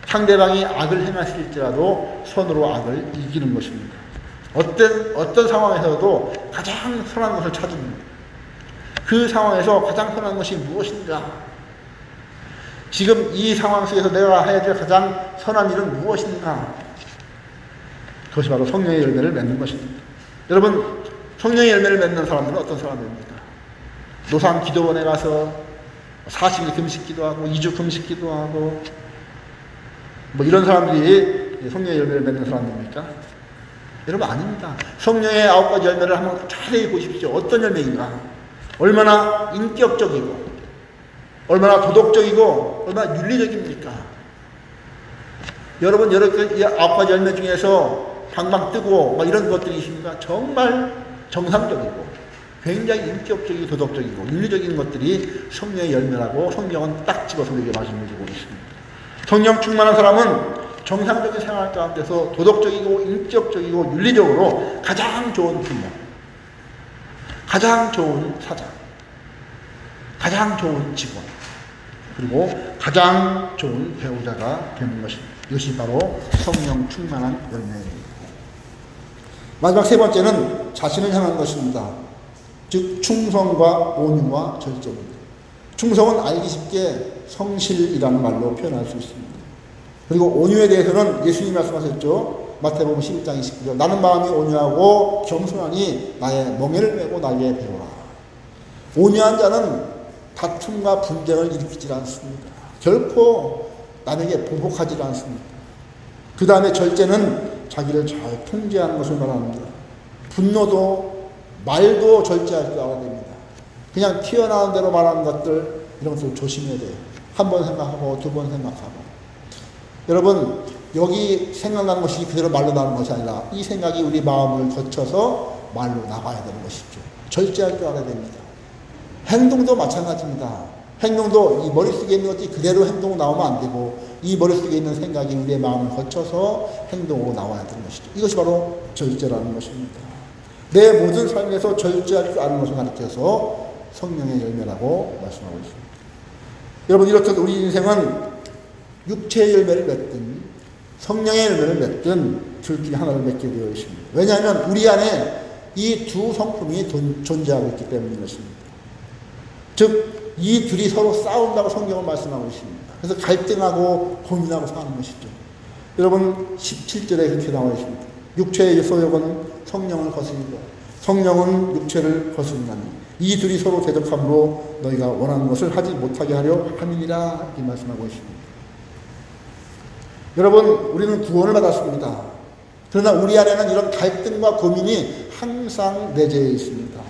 상대방이 악을 행하실지라도 선으로 악을 이기는 것입니다. 어떤 상황에서도 가장 선한 것을 찾습니다. 그 상황에서 가장 선한 것이 무엇인가? 지금 이 상황 속에서 내가 해야 될 가장 선한 일은 무엇인가? 그것이 바로 성령의 열매를 맺는 것입니다. 여러분, 성령의 열매를 맺는 사람들은 어떤 사람입니까? 노상 기도원에 가서 40일 금식 기도하고 2주 금식 기도하고 이런 사람들이 성령의 열매를 맺는 사람입니까? 여러분 아닙니다. 성령의 9가지 열매를 한번 자세히 보십시오. 어떤 열매인가? 얼마나 인격적이고 얼마나 도덕적이고 얼마나 윤리적입니까? 여러분 여러 9가지 열매 중에서 방방 뜨고 막 이런 것들이 있습니까? 정말 정상적이고 굉장히 인격적이고 도덕적이고 윤리적인 것들이 성령의 열매라고 성경은 딱 집어서 우리에게 말씀을 주고 있습니다. 성령 충만한 사람은 정상적인 생활 가운데서 도덕적이고 인격적이고 윤리적으로 가장 좋은 부모, 가장 좋은 사장, 가장 좋은 직원, 그리고 가장 좋은 배우자가 되는 것입니다. 이것이 바로 성령 충만한 열매입니다. 마지막 세 번째는 자신을 향한 것입니다. 즉 충성과 온유와 절제입니다. 충성은 알기 쉽게 성실이라는 말로 표현할 수 있습니다. 그리고 온유에 대해서는 예수님이 말씀하셨죠. 마태복음 11장 29절 나는 마음이 온유하고 겸손하니 나의 멍에를 메고 나에게 배우라. 온유한 자는 다툼과 분쟁을 일으키지 않습니다. 결코 남에게 보복하지 않습니다. 그 다음에 절제는 자기를 잘 통제하는 것을 말합니다. 분노도 말도 절제할 줄 알아야 됩니다. 그냥 튀어나온 대로 말하는 것들 이런 것을 조심해야 돼요. 한 번 생각하고 두 번 생각하고. 여러분 여기 생각나는 것이 그대로 말로 나오는 것이 아니라 이 생각이 우리 마음을 거쳐서 말로 나가야 되는 것이죠. 절제할 줄 알아야 됩니다. 행동도 마찬가지입니다. 행동도 이 머릿속에 있는 것이 그대로 행동으로 나오면 안 되고 이 머릿속에 있는 생각이 우리의 마음을 거쳐서 행동으로 나와야 되는 것이죠. 이것이 바로 절제라는 것입니다. 내 모든 삶에서 절제할 줄 아는 것을 가르쳐서 성령의 열매라고 말씀하고 있습니다. 여러분 이렇듯 우리 인생은 육체의 열매를 맺든 성령의 열매를 맺든 둘 중에 하나를 맺게 되어 있습니다. 왜냐하면 우리 안에 이 두 성품이 존재하고 있기 때문인 것입니다. 즉 이 둘이 서로 싸운다고 성경은 말씀하고 있습니다. 그래서 갈등하고 고민하고 사는 것이죠. 여러분 17절에 그렇게 나와 있습니다. 육체의 소욕은 성령을 거스리고 성령은 육체를 거스리나니 이 둘이 서로 대적함으로 너희가 원하는 것을 하지 못하게 하려 함이니라 이렇게 말씀하고 있습니다. 여러분 우리는 구원을 받았습니다. 그러나 우리 안에는 이런 갈등과 고민이 항상 내재해 있습니다.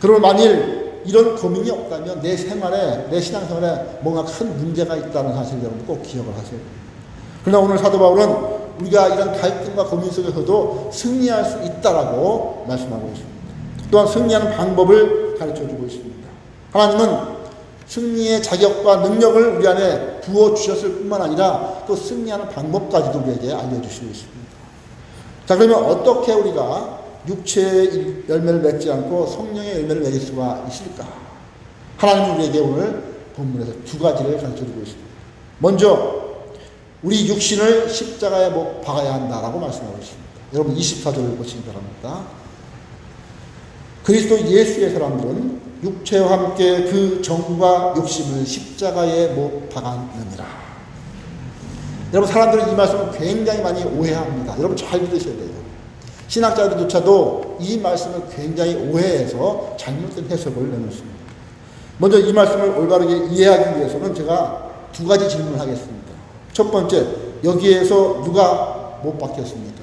그러면 만일 이런 고민이 없다면 내 생활에, 내 신앙생활에 뭔가 큰 문제가 있다는 사실을 여러분 꼭 기억을 하셔야 됩니다. 그러나 오늘 사도 바울은 우리가 이런 갈등과 고민 속에서도 승리할 수 있다라고 말씀하고 있습니다. 또한 승리하는 방법을 가르쳐주고 있습니다. 하나님은 승리의 자격과 능력을 우리 안에 부어주셨을 뿐만 아니라 또 승리하는 방법까지도 우리에게 알려주시고 있습니다. 자, 그러면 어떻게 우리가 육체의 열매를 맺지 않고 성령의 열매를 맺을 수가 있을까? 하나님은 우리에게 오늘 본문에서 두 가지를 가르쳐주고 있습니다. 먼저 우리 육신을 십자가에 못 박아야 한다라고 말씀하고 있습니다. 여러분 24절을 보시기 바랍니다. 그리스도 예수의 사람들은 육체와 함께 그 정과 욕심을 십자가에 못 박았느니라. 여러분 사람들은 이 말씀을 굉장히 많이 오해합니다. 여러분 잘 믿으셔야 돼요. 신학자들조차도 이 말씀을 굉장히 오해해서 잘못된 해석을 내놓습니다. 먼저 이 말씀을 올바르게 이해하기 위해서는 제가 두 가지 질문을 하겠습니다. 첫 번째, 여기에서 누가 못 박혔습니까?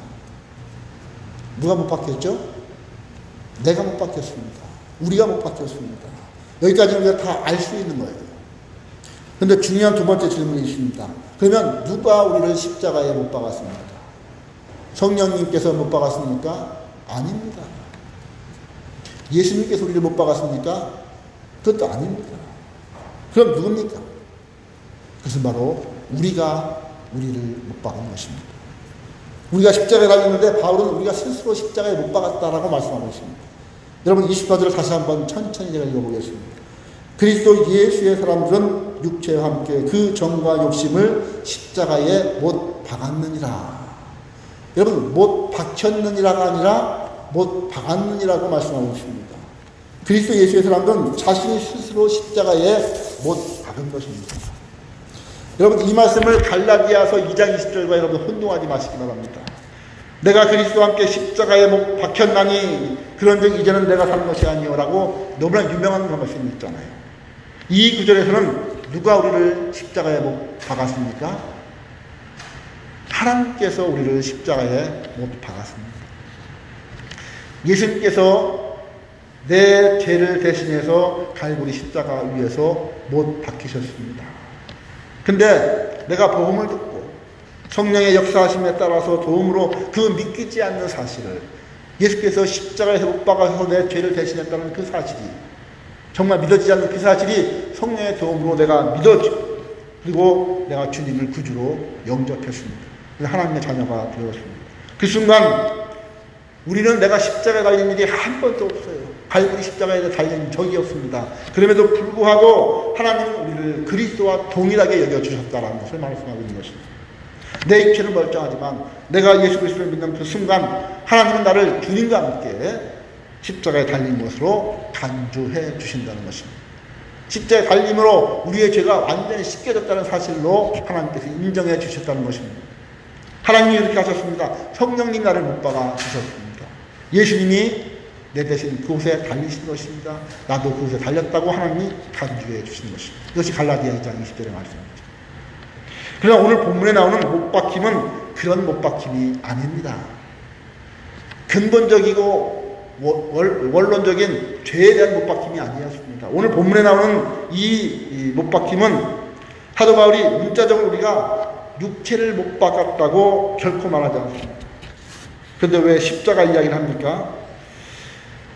누가 못 박혔죠? 내가 못 박혔습니다. 우리가 못 박혔습니다. 여기까지는 우리가 다 알 수 있는 거예요. 그런데 중요한 두 번째 질문이 있습니다. 그러면 누가 우리를 십자가에 못 박았습니까? 성령님께서 못 박았습니까? 아닙니다. 예수님께서 우리를 못 박았습니까? 그것도 아닙니다. 그럼 누굽니까? 그것은 바로 우리가 우리를 못 박은 것입니다. 우리가 십자가에 달렸는데 바울은 우리가 스스로 십자가에 못 박았다라고 말씀하고 있습니다. 여러분 24절을 다시 한번 천천히 제가 읽어보겠습니다. 그리스도 예수의 사람들은 육체와 함께 그 정과 욕심을 십자가에 못 박았느니라. 여러분 못 박혔느니라가 아니라 못 박았느니라고 말씀하고 있습니다. 그리스도 예수의 사람들은 자신이 스스로 십자가에 못 박은 것입니다. 여러분 이 말씀을 갈라디아서 2장 20절과 여러분 혼동하지 마시기 바랍니다. 내가 그리스도와 함께 십자가에 못 박혔나니 그런즉 이제는 내가 사는 것이 아니오라고 너무나 유명한 말씀이 있잖아요. 이 구절에서는 누가 우리를 십자가에 못 박았습니까? 하나님께서 우리를 십자가에 못 박았습니다. 예수님께서 내 죄를 대신해서 갈보리 십자가 위에서 못 박히셨습니다. 근데 내가 복음을 듣고 성령의 역사하심에 따라서 도움으로 그 믿기지 않는 사실을, 예수께서 십자가에서 못 박아서 내 죄를 대신했다는 그 사실이, 정말 믿어지지 않는 그 사실이 성령의 도움으로 내가 믿어지고, 그리고 내가 주님을 구주로 영접했습니다. 그래서 하나님의 자녀가 되었습니다. 그 순간 우리는 내가 십자가에 달린 일이 한 번도 없어요. 갈보리 십자가에 달린 적이 없습니다. 그럼에도 불구하고 하나님은 우리를 그리스도와 동일하게 여겨주셨다는 것을 말씀하고 있는 것입니다. 내 육체는 멀쩡하지만 내가 예수 그리스도를 믿는 그 순간 하나님은 나를 주님과 함께 십자가에 달린 것으로 간주해 주신다는 것입니다. 십자가에 달림으로 우리의 죄가 완전히 씻겨졌다는 사실로 하나님께서 인정해 주셨다는 것입니다. 하나님이 이렇게 하셨습니다. 성령님 나를 못 박아 주셨습니다. 예수님이 내 대신 그곳에 달리신 것입니다. 나도 그곳에 달렸다고 하나님이 간주해 주신 것입니다. 이것이 갈라디아 2장 20절의 말씀입니다. 그러나 오늘 본문에 나오는 못 박힘은 그런 못 박힘이 아닙니다. 근본적이고 원론적인 죄에 대한 못 박힘이 아니었습니다. 오늘 본문에 나오는 이 못 박힘은 사도 바울이 문자적으로 우리가 육체를 못 박았다고 결코 말하지 않습니다. 그런데 왜 십자가 이야기를 합니까?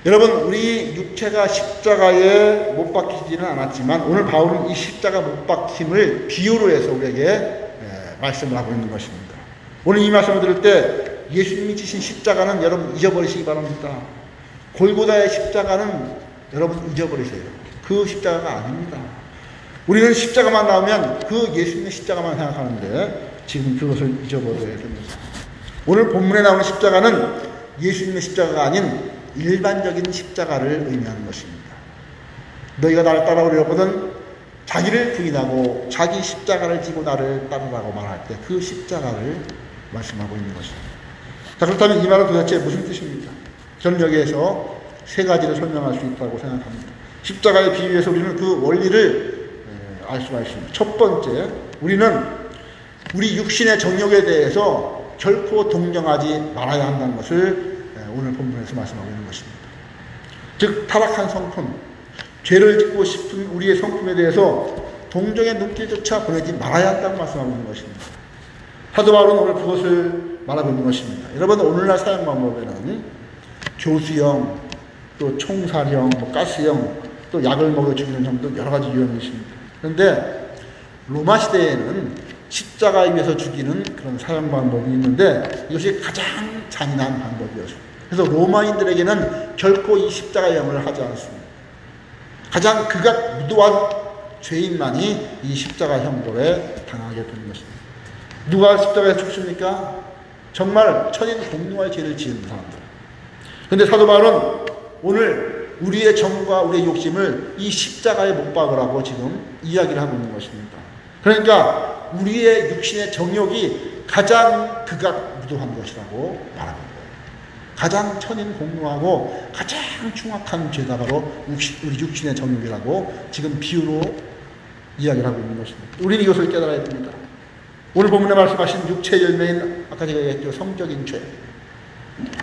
여러분, 우리 육체가 십자가에 못 박히지는 않았지만 오늘 바울은 이 십자가 못 박힘을 비유로 해서 우리에게 말씀을 하고 있는 것입니다. 오늘 이 말씀을 들을 때 예수님이 지신 십자가는 여러분 잊어버리시기 바랍니다. 골고다의 십자가는 여러분 잊어버리세요. 그 십자가가 아닙니다. 우리는 십자가만 나오면 그 예수님의 십자가만 생각하는데 지금 그것을 잊어버려야 됩니다. 오늘 본문에 나오는 십자가는 예수님의 십자가가 아닌 일반적인 십자가를 의미하는 것입니다. 너희가 나를 따라오려거든 자기를 부인하고 자기 십자가를 지고 나를 따르라고 말할 때 그 십자가를 말씀하고 있는 것입니다. 자, 그렇다면 이 말은 도대체 무슨 뜻입니까? 저는 여기에서 세 가지를 설명할 수 있다고 생각합니다. 십자가의 비유에서 우리는 그 원리를 알 수가 있습니다. 첫 번째, 우리는 우리 육신의 정욕에 대해서 결코 동정하지 말아야 한다는 것을 오늘 본문에서 말씀하고 있는 것입니다. 즉 타락한 성품, 죄를 짓고 싶은 우리의 성품에 대해서 동정의 눈길조차 보내지 말아야 한다고 말씀하고 있는 것입니다. 사도 바울은 오늘 그것을 말하고 있는 것입니다. 여러분, 오늘날 사형 방법에는 교수형, 또 총살형, 가스형, 또 약을 먹여 죽이는 형도 여러 가지 유형이 있습니다. 그런데 로마 시대에는 십자가 위에서 죽이는 그런 사형 방법이 있는데 이것이 가장 잔인한 방법이었습니다. 그래서 로마인들에게는 결코 이 십자가형을 하지 않습니다. 가장 극악 무도한 죄인만이 이 십자가형벌에 당하게 되는 것입니다. 누가 십자가에 죽습니까? 정말 천인 공노할 죄를 지은 사람들. 그런데 사도 바울은 오늘 우리의 정과 우리의 욕심을 이 십자가에 못 박으라고 지금 이야기를 하고 있는 것입니다. 그러니까 우리의 육신의 정욕이 가장 극악 무도한 것이라고 말하는 거예요. 가장 천인 공노하고 가장 흉악한 죄가 바로 우리 육신의 정욕이라고 지금 비유로 이야기를 하고 있는 것입니다. 우리는 이것을 깨달아야 됩니다. 오늘 본문에 말씀하신 육체의 열매인 아까 제가 얘기했죠. 성적인 죄,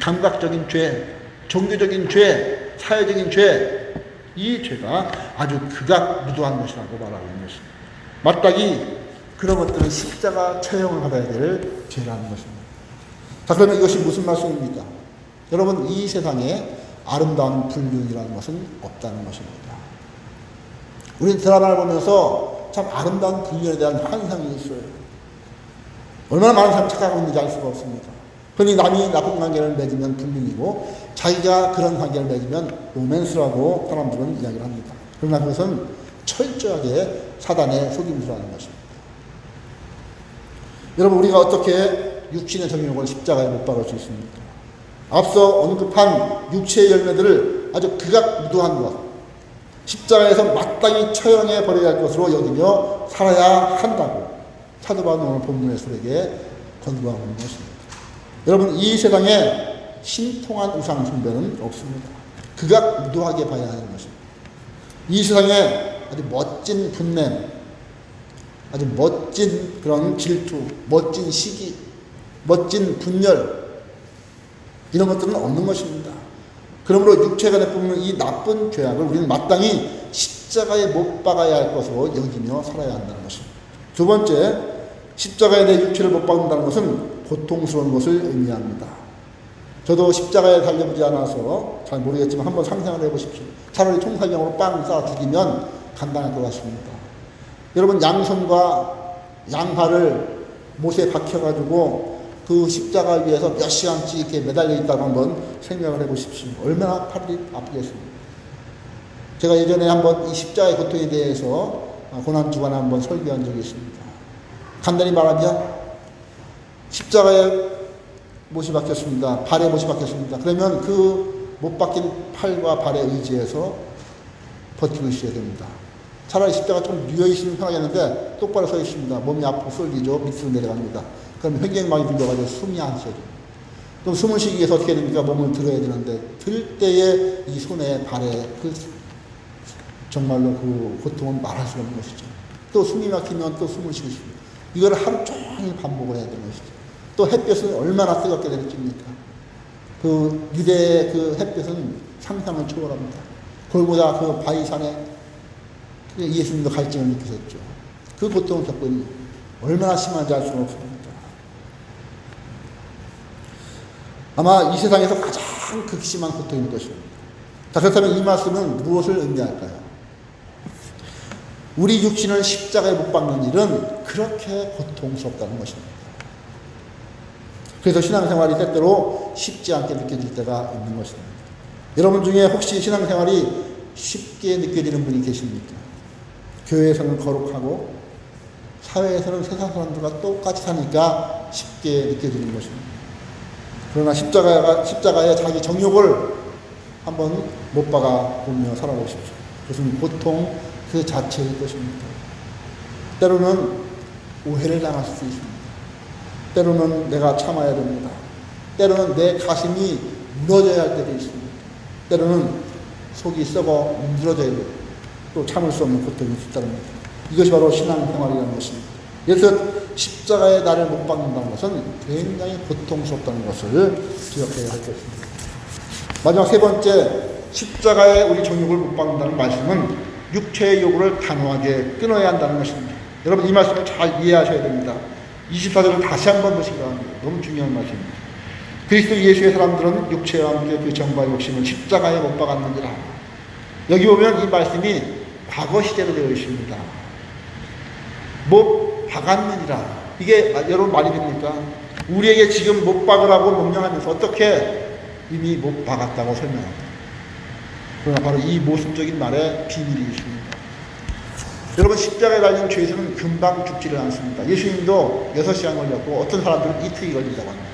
감각적인 죄, 종교적인 죄, 사회적인 죄, 이 죄가 아주 극악 무도한 것이라고 말하고 있는 것입니다. 마땅히 그런 것들은 십자가 처형을 받아야 될 죄라는 것입니다. 자, 그러면 이것이 무슨 말씀입니까? 여러분, 이 세상에 아름다운 불륜이라는 것은 없다는 것입니다. 우리는 드라마를 보면서 참 아름다운 불륜에 대한 환상이 있어요. 얼마나 많은 사람이 착각하고 있는지 알 수가 없습니다. 흔히 남이 나쁜 관계를 맺으면 불륜이고 자기가 그런 관계를 맺으면 로맨스라고 사람들은 이야기를 합니다. 그러나 그것은 철저하게 사단의 속임수라는 것입니다. 여러분, 우리가 어떻게 육신의 정욕을 십자가에 못 박을 수 있습니까? 앞서 언급한 육체의 열매들을 아주 극악 무도한 것, 십자가에서 마땅히 처형해 버려야 할 것으로 여기며 살아야 한다고 사도 바울은 오늘 본문에서 우리에게 권고하고 있는 것입니다. 여러분, 이 세상에 신통한 우상 숭배는 없습니다. 극악 무도하게 봐야 하는 것입니다. 이 세상에 아주 멋진 분냄, 아주 멋진 그런 질투, 멋진 시기, 멋진 분열, 이런 것들은 없는 것입니다. 그러므로 육체가 내뿜는 이 나쁜 죄악을 우리는 마땅히 십자가에 못 박아야 할 것으로 여기며 살아야 한다는 것입니다. 두 번째, 십자가에 내 육체를 못 박는다는 것은 고통스러운 것을 의미합니다. 저도 십자가에 달려보지 않아서 잘 모르겠지만 한번 상상을 해보십시오. 차라리 총살병으로 빵 쏴 죽이면 간단할 것 같습니다. 여러분, 양손과 양팔을 못에 박혀가지고 그 십자가 위에서 몇 시간씩 이렇게 매달려 있다고 한번 생각을 해보십시오. 얼마나 팔이 아프겠습니까? 제가 예전에 한번 이 십자가의 고통에 대해서 고난주간에 한번 설교한 적이 있습니다. 간단히 말하면 십자가에 못이 박혔습니다. 발에 못이 박혔습니다. 그러면 그 못 박힌 팔과 발에 의지해서 버티고 있어야 됩니다. 차라리 십자가 좀 누워있으면 편하겠는데 똑바로 서 있습니다. 몸이 앞으로 쏠리죠. 밑으로 내려갑니다. 그럼 횡격막이 들려가지고 숨이 안 쉬어져요. 그럼 숨을 쉬기 위해서 어떻게 됩니까? 몸을 들어야 되는데 들 때에 이 손에 발에 정말로 그 고통은 말할 수 없는 것이죠. 또 숨이 막히면 또 숨을 쉬고 싶습니다. 이거를 하루 종일 반복을 해야 되는 것이죠. 또 햇볕은 얼마나 뜨겁게 될지입니까? 그 유대의 그 햇볕은 상상을 초월합니다. 골고다 그 바위산에 예수님도 갈증을 느끼셨죠. 그 고통을 겪고 있는 얼마나 심한지 알 수는 없습니다. 아마 이 세상에서 가장 극심한 고통인 것입니다. 자, 그렇다면 이 말씀은 무엇을 의미할까요? 우리 육신을 십자가에 못 박는 일은 그렇게 고통스럽다는 것입니다. 그래서 신앙생활이 때때로 쉽지 않게 느껴질 때가 있는 것입니다. 여러분 중에 혹시 신앙생활이 쉽게 느껴지는 분이 계십니까? 교회에서는 거룩하고 사회에서는 세상 사람들과 똑같이 사니까 쉽게 느껴지는 것입니다. 그러나 십자가에 자기 정욕을 한번 못 박아 보며 살아보십시오. 그것은 고통 그 자체일 것입니다. 때로는 오해를 당할 수 있습니다. 때로는 내가 참아야 됩니다. 때로는 내 가슴이 무너져야 할 때도 있습니다. 때로는 속이 썩어 문드러져야 돼요. 또 참을 수 없는 고통이 있다는 겁니다. 이것이 바로 신앙생활이라는 것입니다. 그래서 십자가에 나를 못 박는다는 것은 굉장히 고통스럽다는 것을 기억해야 할 것입니다. 마지막 세 번째, 십자가에 우리 정욕을 못 박는다는 말씀은 육체의 욕구를 단호하게 끊어야 한다는 것입니다. 여러분, 이 말씀을 잘 이해하셔야 됩니다. 24절을 다시 한번 보시기 바랍니다. 너무 중요한 말씀입니다. 그리스도 예수의 사람들은 육체와 함께 그 정과 욕심을 십자가에 못 박았느니라. 여기 보면 이 말씀이 과거 시제로 되어 있습니다. 못 박았느니라. 이게 여러분 말이 됩니까? 우리에게 지금 못 박으라고 명령하면서 어떻게 이미 못 박았다고 설명합니다. 그러나 바로 이 모순적인 말에 비밀이 있습니다. 여러분, 십자가에 달린 죄에서는 금방 죽지를 않습니다. 예수님도 6시간 걸렸고 어떤 사람들은 이틀이 걸린다고 합니다.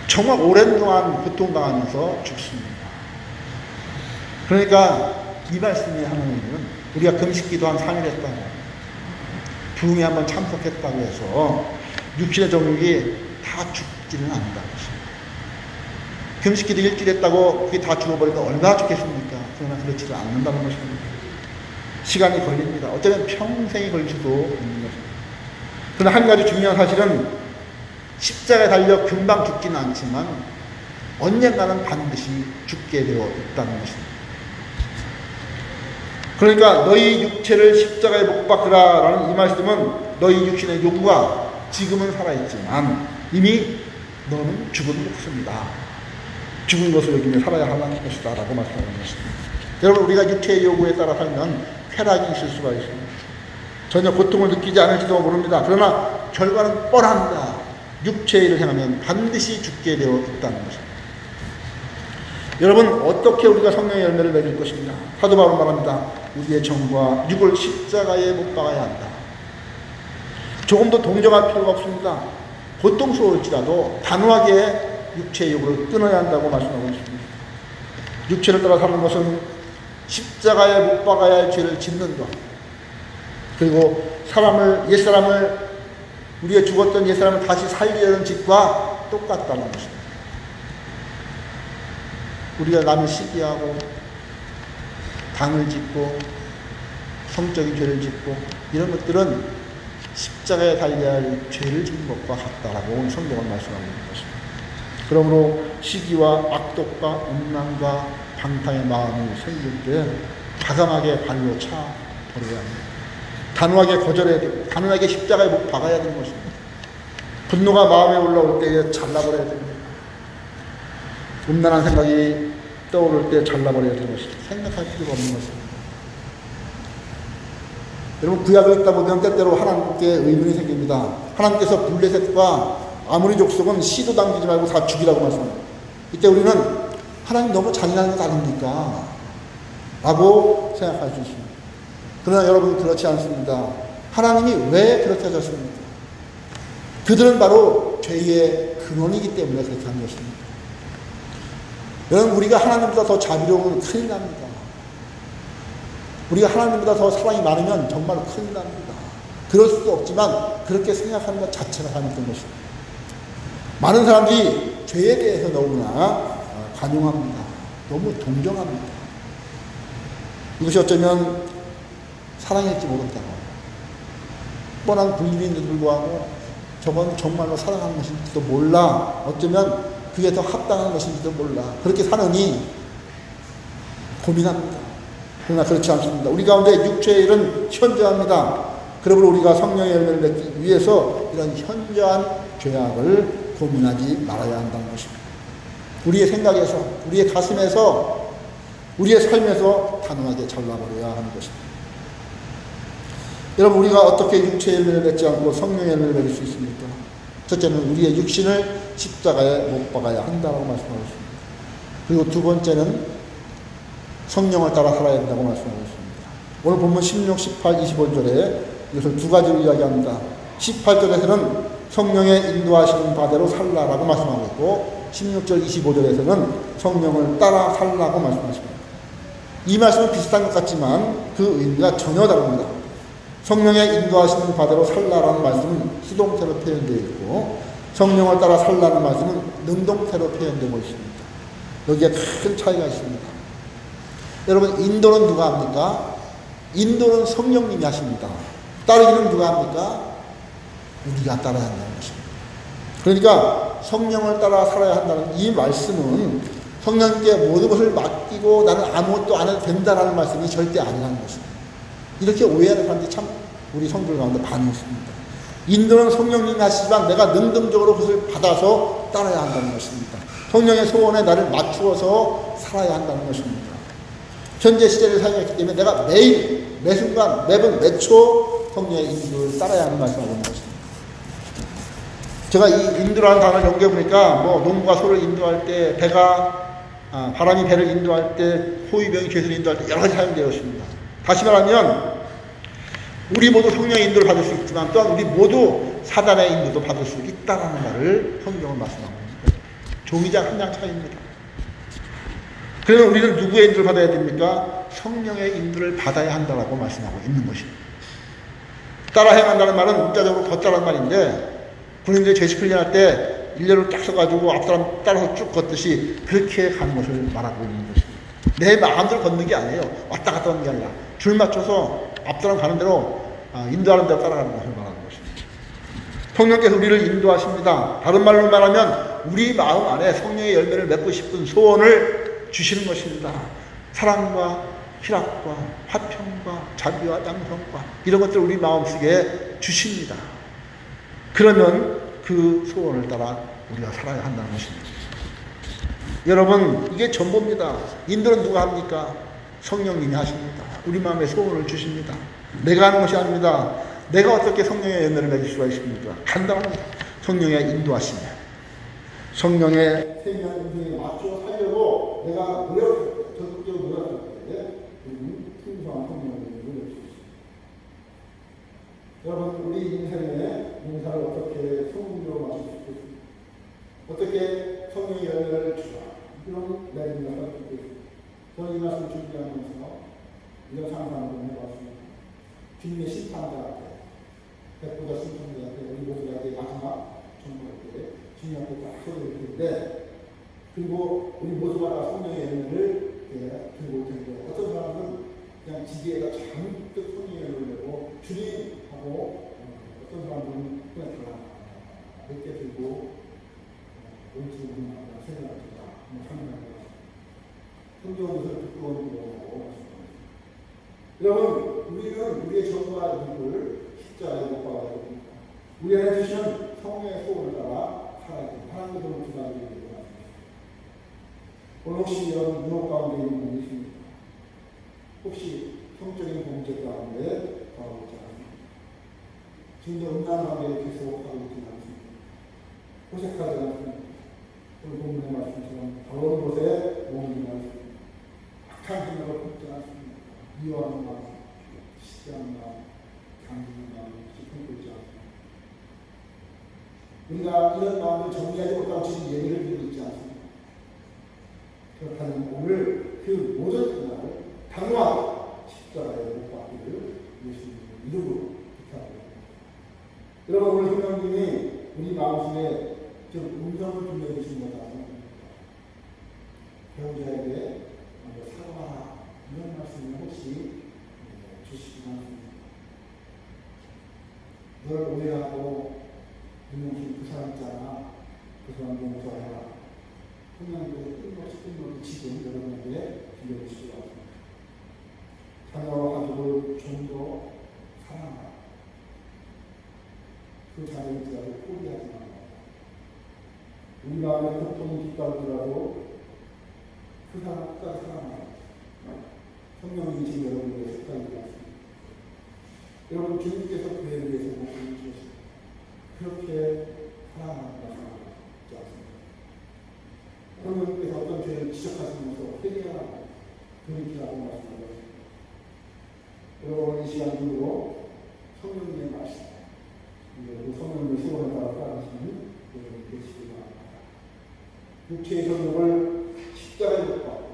정말 오랜 동안 고통당하면서 죽습니다. 그러니까 이 말씀이 하는 의미는 우리가 금식기도 한 3일 했다고, 부흥에 한번 참석했다고 해서 육신의 정욕이 다 죽지는 않는다는 것입니다. 금식기도 일주일 했다고 그게 다 죽어버리면 얼마나 좋겠습니까? 그러나 그렇지는 않는다는 것입니다. 시간이 걸립니다. 어쩌면 평생이 걸릴 수도 있는 것입니다. 그러나 한 가지 중요한 사실은 십자가에 달려 금방 죽지는 않지만 언젠가는 반드시 죽게 되어 있다는 것입니다. 그러니까 너희 육체를 십자가에 못 박으라 라는 이 말씀은 너희 육신의 욕구가 지금은 살아있지만 이미 너는 죽은 것입니다. 죽은 것을 여기며 살아야 하는 것이다 라고 말씀하는 것입니다. 여러분, 우리가 육체의 요구에 따라 살면 쾌락이 있을 수가 있습니다. 전혀 고통을 느끼지 않을지도 모릅니다. 그러나 결과는 뻔합니다. 육체의 일을 행하면 반드시 죽게 되어 있다는 것입니다. 여러분, 어떻게 우리가 성령의 열매를 맺을 것입니다. 사도 바울은 말합니다. 우리의 정과 육을 십자가에 못 박아야 한다. 조금도 동정할 필요가 없습니다. 고통스러울지라도 단호하게 육체의 욕을 끊어야 한다고 말씀하고 있습니다. 육체를 따라 사는 것은 십자가에 못 박아야 할 죄를 짓는 것, 그리고 옛사람을, 우리가 죽었던 옛사람을 다시 살리려는 짓과 똑같다는 것입니다. 우리가 남을 시기하고 당을 짓고 성적인 죄를 짓고 이런 것들은 십자가에 달려야 할 죄를 짓는 것과 같다라고 성경은 말씀하고 있는 것입니다. 그러므로 시기와 악독과 음란과 방탕의 마음이 생길 때 과감하게 발로 차 버려야 합니다. 단호하게 거절해야 됩니다. 단호하게 십자가에 못 박아야 되는 것입니다. 분노가 마음에 올라올 때에 잘라버려야 됩니다. 음란한 생각이 떠오를 때 잘라버려야 되는 것입니다. 생각할 필요가 없는 것입니다. 여러분, 구약을 읽다 보면 때때로 하나님께 의문이 생깁니다. 하나님께서 블레셋과 아모리 족속은 씨도 당기지 말고 다 죽이라고 말씀합니다. 이때 우리는 하나님 너무 잔인한 것 아닙니까? 라고 생각할 수 있습니다. 그러나 여러분, 그렇지 않습니다. 하나님이 왜 그렇게 하셨습니까? 그들은 바로 죄의 근원이기 때문에 그렇게 한 것입니다. 여러분, 우리가 하나님보다 더 자비로우면 큰일 납니다. 우리가 하나님보다 더 사랑이 많으면 정말 큰일 납니다. 그럴 수도 없지만 그렇게 생각하는 것 자체가 잘못된 것입니다. 많은 사람들이 죄에 대해서 너무나 관용합니다. 너무 동정합니다. 이것이 어쩌면 사랑일지 모른다고. 뻔한 불륜인데도 불구하고 저건 정말로 사랑하는 것인지도 몰라. 어쩌면 그게 더 합당한 것인지도 몰라. 그렇게 사느니 고민합니다. 그러나 그렇지 않습니다. 우리 가운데 육체의 일은 현저합니다. 그러므로 우리가 성령의 열매를 맺기 위해서 이런 현저한 죄악을 고민하지 말아야 한다는 것입니다. 우리의 생각에서, 우리의 가슴에서, 우리의 삶에서 단호하게 잘라버려야 하는 것입니다. 여러분, 우리가 어떻게 육체의 열매를 맺지 않고 성령의 열매를 맺을 수 있습니까? 첫째는 우리의 육신을 십자가에 못 박아야 한다고 말씀하고 있습니다. 그리고 두 번째는 성령을 따라 살아야 된다고 말씀하고 있습니다. 오늘 본문 16, 18, 25절에 이것을 두 가지로 이야기합니다. 18절에서는 성령의 인도하시는 바대로 살라라고 말씀하고 있고 16절, 25절에서는 성령을 따라 살라고 말씀하십니다. 이 말씀은 비슷한 것 같지만 그 의미가 전혀 다릅니다. 성령의 인도하시는 바대로 살라라는 말씀은 수동태로 표현되어 있고 성령을 따라 살라는 말씀은 능동태로 표현되고 있습니다. 여기에 큰 차이가 있습니다. 여러분, 인도는 누가 합니까? 인도는 성령님이 하십니다. 따르기는 누가 합니까? 우리가 따라야 한다는 것입니다. 그러니까 성령을 따라 살아야 한다는 이 말씀은 성령님께 모든 것을 맡기고 나는 아무것도 안 해도 된다라는 말씀이 절대 아니라는 것입니다. 이렇게 오해하는 사람들이 참 우리 성도들 가운데 많이 있습니다. 인도는 성령님이 하시지만 내가 능동적으로 그것을 받아서 따라야 한다는 것입니다. 성령의 소원에 나를 맞추어서 살아야 한다는 것입니다. 현재 시대를 사용했기 때문에 내가 매일, 매순간, 매분, 매초 성령의 인도를 따라야 하는 말씀을 하는 것입니다. 제가 이 인도라는 단어를 연구해보니까 농부가 소를 인도할 때, 바람이 배를 인도할 때, 호위병이 죄수를 인도할 때 여러 가지 사용되어 있습니다. 다시 말하면 우리 모두 성령의 인도를 받을 수 있지만 또한 우리 모두 사단의 인도도 받을 수 있다는 말을 성경은 말씀하고 있습니다. 종이장 한 장 차이입니다. 그러면 우리는 누구의 인도를 받아야 됩니까? 성령의 인도를 받아야 한다고 말씀하고 있는 것입니다. 따라 행한다는 말은 문자적으로 걷자라는 말인데 군인들이 제시훈련할 때 일렬로 딱 서가지고 앞사람 따라서 쭉 걷듯이 그렇게 가는 것을 말하고 있는 것입니다. 내 마음대로 걷는 게 아니에요. 왔다 갔다 하는 게 아니라 줄 맞춰서 앞사람 가는 대로 인도하는 대로 따라가는 것을 말하는 것입니다. 성령께서 우리를 인도하십니다. 다른 말로 말하면 우리 마음 안에 성령의 열매를 맺고 싶은 소원을 주시는 것입니다. 사랑과 희락과 화평과 자비와 양성과 이런 것들을 우리 마음속에 주십니다. 그러면 그 소원을 따라 우리가 살아야 한다는 것입니다. 여러분, 이게 전부입니다. 인도는 누가 합니까? 성령님이 하십니다. 우리 마음에 소원을 주십니다. 내가 하는 것이 아닙니다. 내가 어떻게 성령의 열매를 맺을 수가 있습니까? 간단합니다. 성령의 인도하심이야. 성령의 생명에 맞춰 살려고 내가 적극적으로 노력할 때 풍성한 성령의 열매를 맺을 수 있습니다. 여러분, 우리 인생의 인사를 어떻게 성공적으로 맞출 수 있겠습니까? 어떻게 성령의 열매를 주라. 이런 내용을 할 수 있겠습니다. 저는 이 말씀을 준비하면서 이런 상상을 해봤습니다. 주님의 심판자 앞에, 백보자 심판자 앞에 우리 모두가 이제 마지막 정말 때 주님 앞에 딱 서게 될 텐데, 그리고 우리 모두가 성령의 열매를 들고 올 텐데, 어떤 사람은 그냥 지게에다 잔뜩 성령의 열매를 내고 주님하고, 어떤 사람은 그냥 몇개 들고 옳지 않은 여러분, 우리는 우리의 전과 이익을 십자가에 못 박아야 됩니다. 우리 안에 주시는 성령의 소원을 따라 살아야 됩니다. 하나님의 도움을 기다리게 되고 오늘 혹시 여러분 유혹 가운데 있는 분이 있습니까? 혹시 성적인 범죄 가운데 가고 있지 않습니까? 지금 음란 가운데 계속 가고 있지 않습니까? 호색하지 않습니까? 오늘 본문의 말씀처럼 더러운 곳에 몸이 있습니다. 악한 생각을 품지 않습니다. 미워하는 마음, 시기하는 마음, 강기는 마음, 품고 있지 않습니다. 우리가 이런 마음을 정리하지 못하고 지금 예배를 드리고 있지 않습니다. 그렇다면 오늘 그 모든 생각을 단호하게 십자가에 못 박기를 예수님의 이름으로 부탁드립니다. 여러분, 오늘 성령님이 우리 마음속에 좀 음성을 들려주신 것은 배우자에게 먼저 사과하라 이런 말씀을 혹시 주시지 않습니다. 널 오해하고 눈물이 그 사람 있잖아. 그 사람 용서해라. 성령님께서 끊임없이 지금 여러분에게 들려주시기 바랍니다. 자녀와 가족을 좀 더 사랑하라. 그 자녀를 들어도 포기하지 말라. 우리 마음에 고통이 깃발더라도 그 사람 끝까지 사랑하라. 성령님이 지금 여러분에게 색깔이 되었습니다. 여러분, 주님께서 그에 위해서 목숨을 주셨습니다. 그렇게 사랑한다 생각하지 않습니다. 성령님께서 어떤 죄를 지적하시면서 회개하라고 돌이키라고 말씀하셨습니다. 여러분, 이 시간 중으로 성령님의 말씀, 그리고 성령님의 소원을 따라 따르시는 여러분 되시기 바랍니다. 육체의 성령을 십자가에 못 박고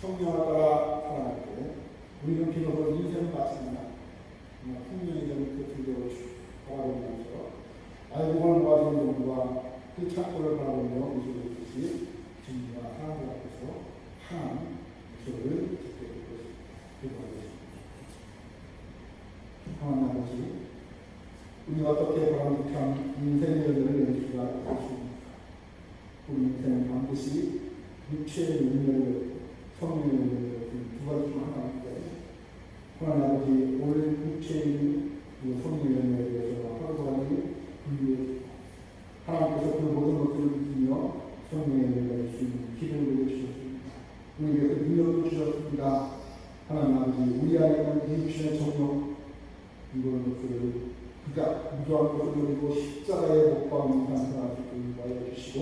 성령을 따라 살아갈 때 우리는 비로소 인생을 마칩니다. 풍년이 되는 그 불교를 바라보면서 알고를 모아진 영과 그 창고를 바라보며 미소를 짓듯이 주님과 사람들 앞에서 하나님 미소를 짓게 될 것을 기도하겠습니다. 하나님 아버지, 우리가 어떻게 바람직한 인생의 연료를 낼 수가 있습니까? 우리 인생은 반드시 육체의 연료를 성령의 연료를 두 가지 중 하나인데, 하나님 아버지, 오늘 육체인 성령의 연료에 대해서 하루하루 분류해 하나님께서 그 모든 것들을 믿으며 성령의 연료를 줄 수 있는 기도를 주셨습니다. 우리에게 그 능력도 주셨습니다. 하나님 아버지, 우리 안에 있는 육신의 정욕, 이거는 그가 무도한 것을 누리고 십자가에 못 박는 상상할 수 있게 인도하여 주시고,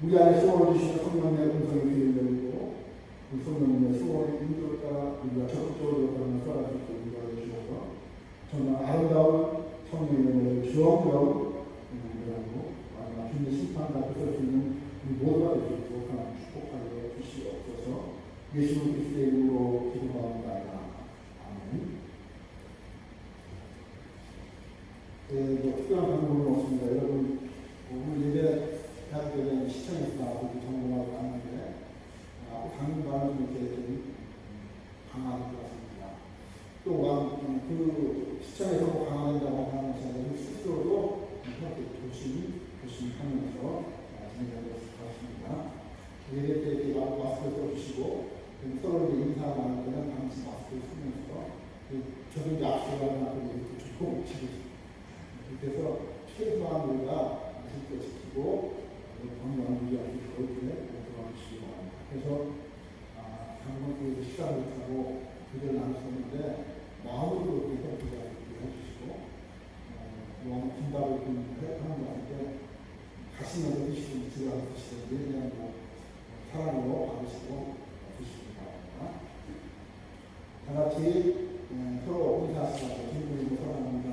우리 안에 소원을 주시는 성령의 음성의 귀를 열고 그 성령의 소원의 인도를 따라 우리가 적극적으로 가는 살아갈 수 있게 인도하여 주셔서 정말 아름다운 성령의 주엄다운 은혜로 마지막 주님의 심판 앞에 설 수 있는 우리 모두가 될 수 있도록 하나님 축복하여 주시옵소서. 예수 그리스도의 이름으로 기도합니다. 아멘. 특별한 방법은 없습니다. 여러분, 오늘 예배 대학교에 시청에서 나와서 전공하고 왔는데, 당분간은 이렇게 좀 강화될 것 같습니다. 또한 그 시청에서 강화된다고 하는 것이 스스로도 이렇게 조심하면서 진행하고 있습니다. 예배 때 이렇게 마스크를 써주시고, 서로 인사를 나눌 때는 당시 마스크를 쓰면서, 저도 이제 앞서가는 앞에 이렇게 주고 치고 있습니다. 그래서 최소한 우리가 실제 지키고 건강을 유지할 수 있도록 이렇게 도와주시기 바랍니다. 그래서 당분간 식사를 하고 그들을 나눴었는데 마음으로 그렇게 해주시고 너무 김밥을 하는 거 할 때 가시면서 드시고 집에 가서 드시든지 그냥 사랑으로 받으시고 드시기 바랍니다. 다 같이 서로 인사하시고 주님을 사랑합니다.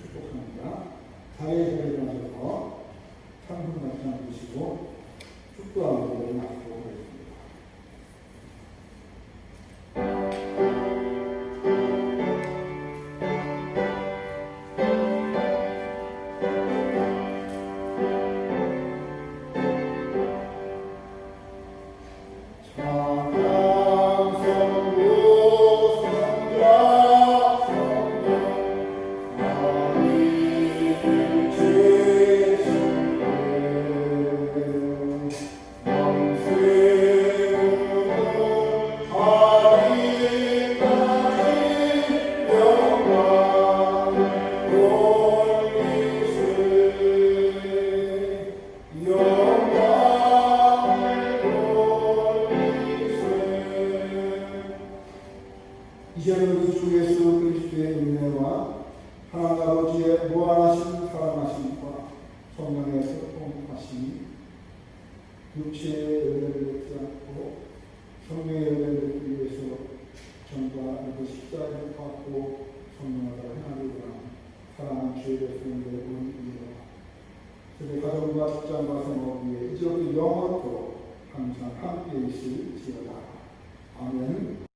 축복합니다. 자리에서 일어나셔서 찬송 말씀 주시고 축도하고 일어나시도록 하겠습니다. 찬양성부 성자 이제는 우리 주 예수 그리스도의 은혜와 하나님 아버지의 무한하신 사랑하심과 성령의 소통하심이 육체의 은혜를 얻지 않고 성령의 은혜를 얻기 위해서 전과 그 십자가를 받고 성령을 행하리라. 사랑하는 주의 백성들의 은혜와 그들의 가정과 직장과 생활 위에 이제부터 영원토록 항상 함께 있을지어다. 아멘.